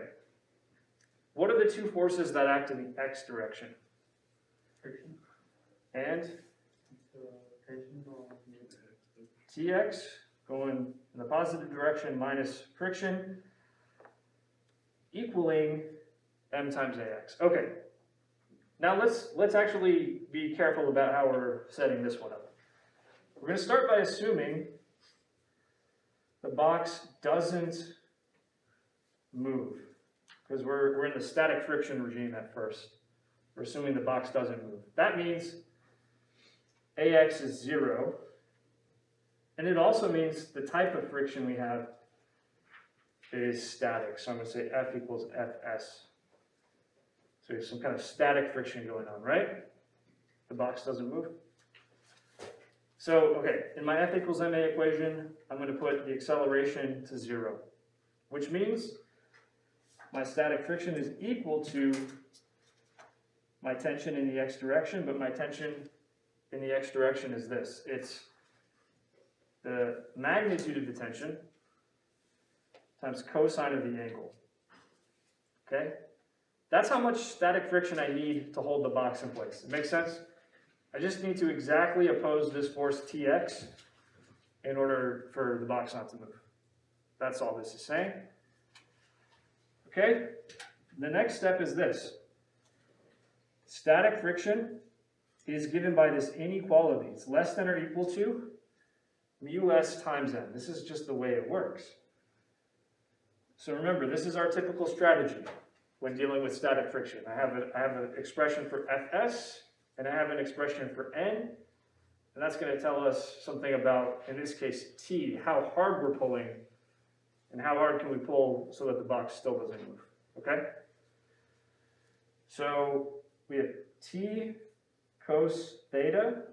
What are the two forces that act in the x direction? Friction. And Tension on Tx going in the positive direction minus friction equaling m times ax. Okay. Now let's actually be careful about how we're setting this one up. We're going to start by assuming the box doesn't move, because we're in the static friction regime at first. We're assuming the box doesn't move. That means ax is 0, and it also means the type of friction we have is static. So I'm going to say F equals Fs. So there's some kind of static friction going on, right? The box doesn't move. So, okay, in my F equals ma equation, I'm going to put the acceleration to 0, which means my static friction is equal to my tension in the x direction, but my tension in the x direction is this. It's the magnitude of the tension times cosine of the angle. Okay? That's how much static friction I need to hold the box in place. It makes sense? I just need to exactly oppose this force Tx in order for the box not to move. That's all this is saying. Okay? The next step is this. Static friction is given by this inequality. It's less than or equal to mu s times n. This is just the way it works. So remember, this is our typical strategy when dealing with static friction. I have an expression for Fs, and I have an expression for n, and that's going to tell us something about, in this case, T, how hard we're pulling, and how hard can we pull so that the box still doesn't move, okay? So we have T cos theta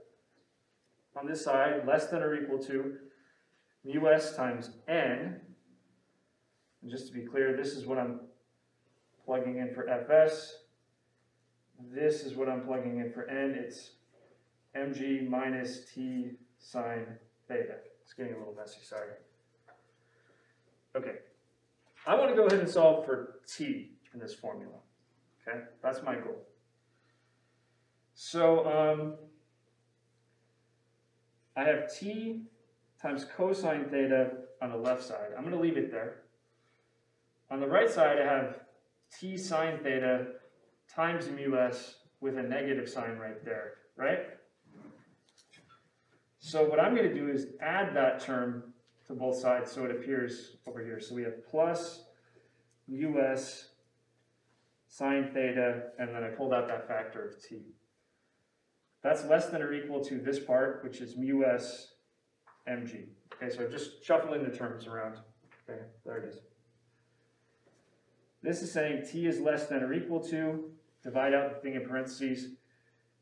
on this side, less than or equal to mu s times n. And just to be clear, this is what I'm plugging in for Fs. This is what I'm plugging in for n. It's mg minus t sine theta. It's getting a little messy, sorry. Okay. I want to go ahead and solve for t in this formula. Okay? That's my goal. So, I have t times cosine theta on the left side. I'm going to leave it there. On the right side, I have t sine theta times mu s with a negative sign right there, right? So what I'm going to do is add that term to both sides so it appears over here. So we have plus mu s sine theta, and then I pulled out that factor of t. That's less than or equal to this part, which is mu s mg. Okay, so just shuffling the terms around. Okay, there it is. This is saying t is less than or equal to, divide out the thing in parentheses,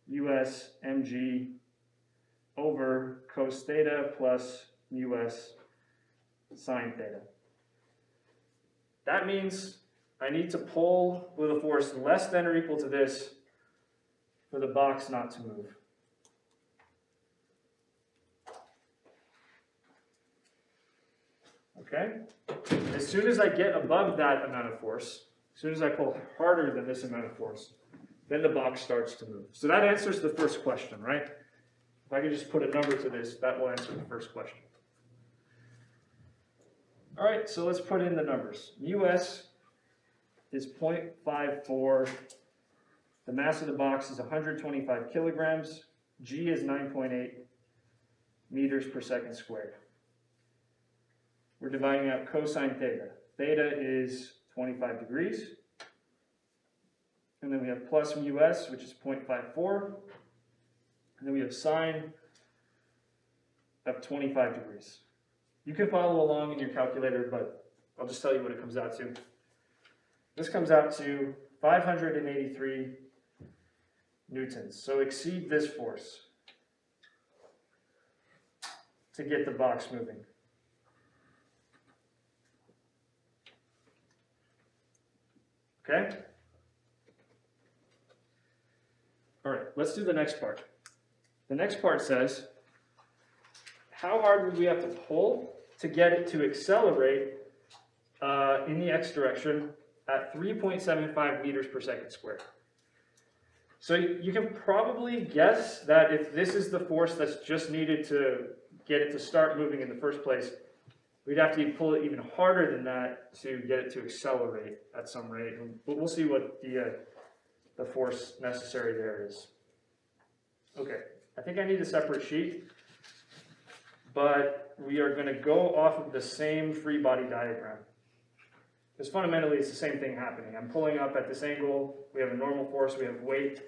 us mg over cos theta plus mu s sine theta. That means I need to pull with a force less than or equal to this for the box not to move. Okay? As soon as I get above that amount of force, as soon as I pull harder than this amount of force, then the box starts to move. So that answers the first question, right? If I can just put a number to this, that will answer the first question. All right, so let's put in the numbers. Us is 0.54. The mass of the box is 125 kilograms. G is 9.8 meters per second squared. We're dividing out cosine theta. Theta is 25 degrees. And then we have plus mu s, which is 0.54. And then we have sine of 25 degrees. You can follow along in your calculator, but I'll just tell you what it comes out to. This comes out to 583 newtons. So exceed this force to get the box moving. Okay? All right, let's do the next part. The next part says, how hard would we have to pull to get it to accelerate in the x direction at 3.75 meters per second squared? So you can probably guess that if this is the force that's just needed to get it to start moving in the first place, we'd have to pull it even harder than that to get it to accelerate at some rate. But we'll see what the force necessary there is. Okay, I think I need a separate sheet, but we are going to go off of the same free body diagram. Because fundamentally it's the same thing happening. I'm pulling up at this angle, we have a normal force, we have weight,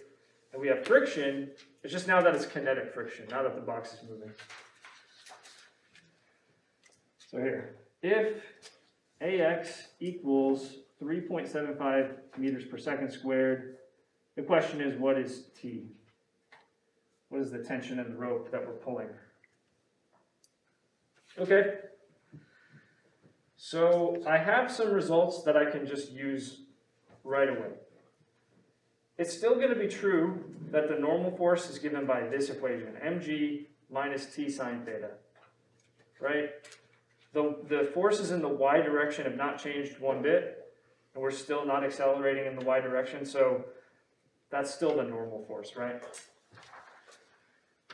and we have friction. It's just now that it's kinetic friction, now that the box is moving. So here, if AX equals 3.75 meters per second squared, the question is, what is T? What is the tension in the rope that we're pulling? Okay. So I have some results that I can just use right away. It's still going to be true that the normal force is given by this equation, mg minus t sine theta, right? The forces in the y direction have not changed one bit, and we're still not accelerating in the y direction, so that's still the normal force, right?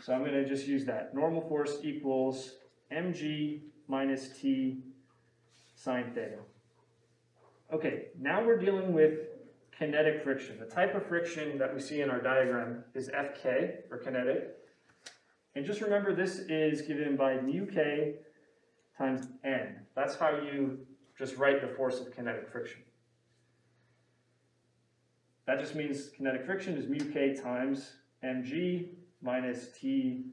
So I'm going to just use that. Normal force equals mg minus t sine theta. Okay, now we're dealing with kinetic friction. The type of friction that we see in our diagram is Fk, or kinetic. And just remember, this is given by mu k times n. That's how you just write the force of kinetic friction. That just means kinetic friction is mu k times mg minus t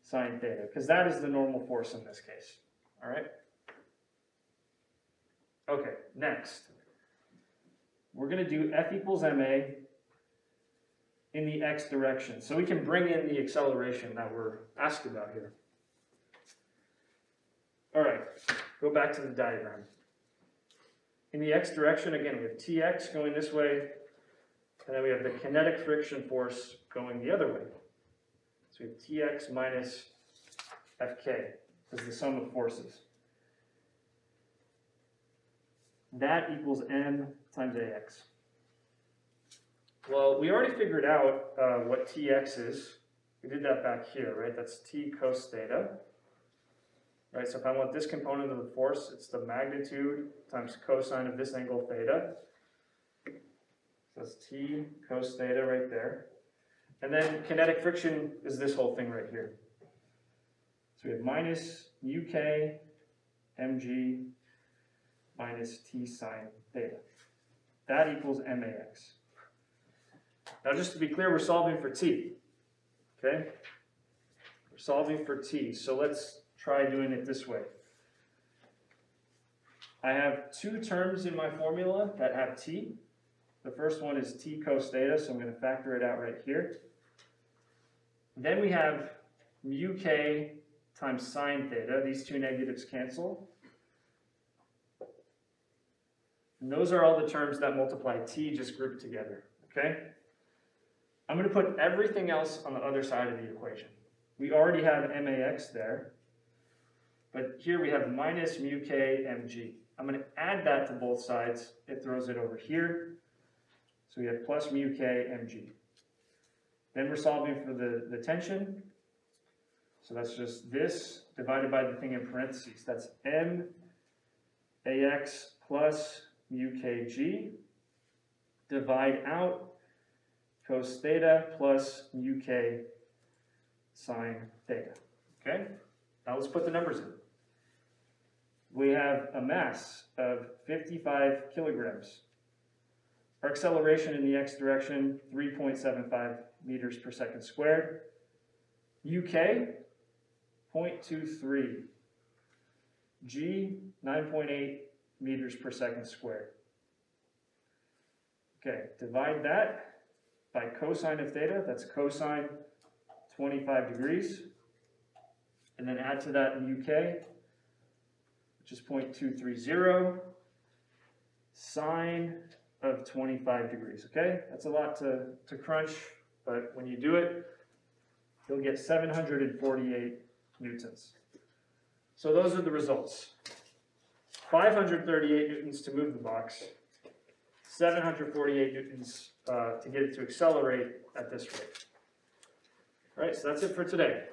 sine theta, because that is the normal force in this case. All right? Okay, next. We're going to do F equals ma in the x direction. So we can bring in the acceleration that we're asked about here. All right, go back to the diagram. In the x direction, again, we have Tx going this way, and then we have the kinetic friction force going the other way. So we have Tx minus Fk is the sum of forces. That equals m times ax. Well, we already figured out what Tx is. We did that back here, right? That's t cos theta. right? So if I want this component of the force, it's the magnitude times cosine of this angle theta. So that's T cos theta right there. And then kinetic friction is this whole thing right here. So we have minus UK mg minus T sine theta. That equals max. Now just to be clear, we're solving for T, okay? We're solving for T, so let's try doing it this way. I have two terms in my formula that have T. The first one is T cos theta, so I'm going to factor it out right here. Then we have mu k times sine theta. These two negatives cancel. And those are all the terms that multiply T just grouped together, okay? I'm going to put everything else on the other side of the equation. We already have max there, but here we have minus mu k mg. I'm going to add that to both sides. It throws it over here. So we have plus mu k mg. Then we're solving for the tension. So that's just this divided by the thing in parentheses. That's m ax plus mu kg. Divide out cos theta plus mu k sine theta. Okay? Now let's put the numbers in. We have a mass of 55 kilograms. Our acceleration in the x direction, 3.75 meters per second squared. UK, 0.23. G, 9.8 meters per second squared. Okay, divide that by cosine of theta, that's cosine 25 degrees. And then add to that UK, which is 0.230. Sine of 25 degrees, okay? That's a lot to crunch, but when you do it, you'll get 748 newtons. So those are the results. 538 newtons to move the box, 748 newtons to get it to accelerate at this rate. All right, so that's it for today.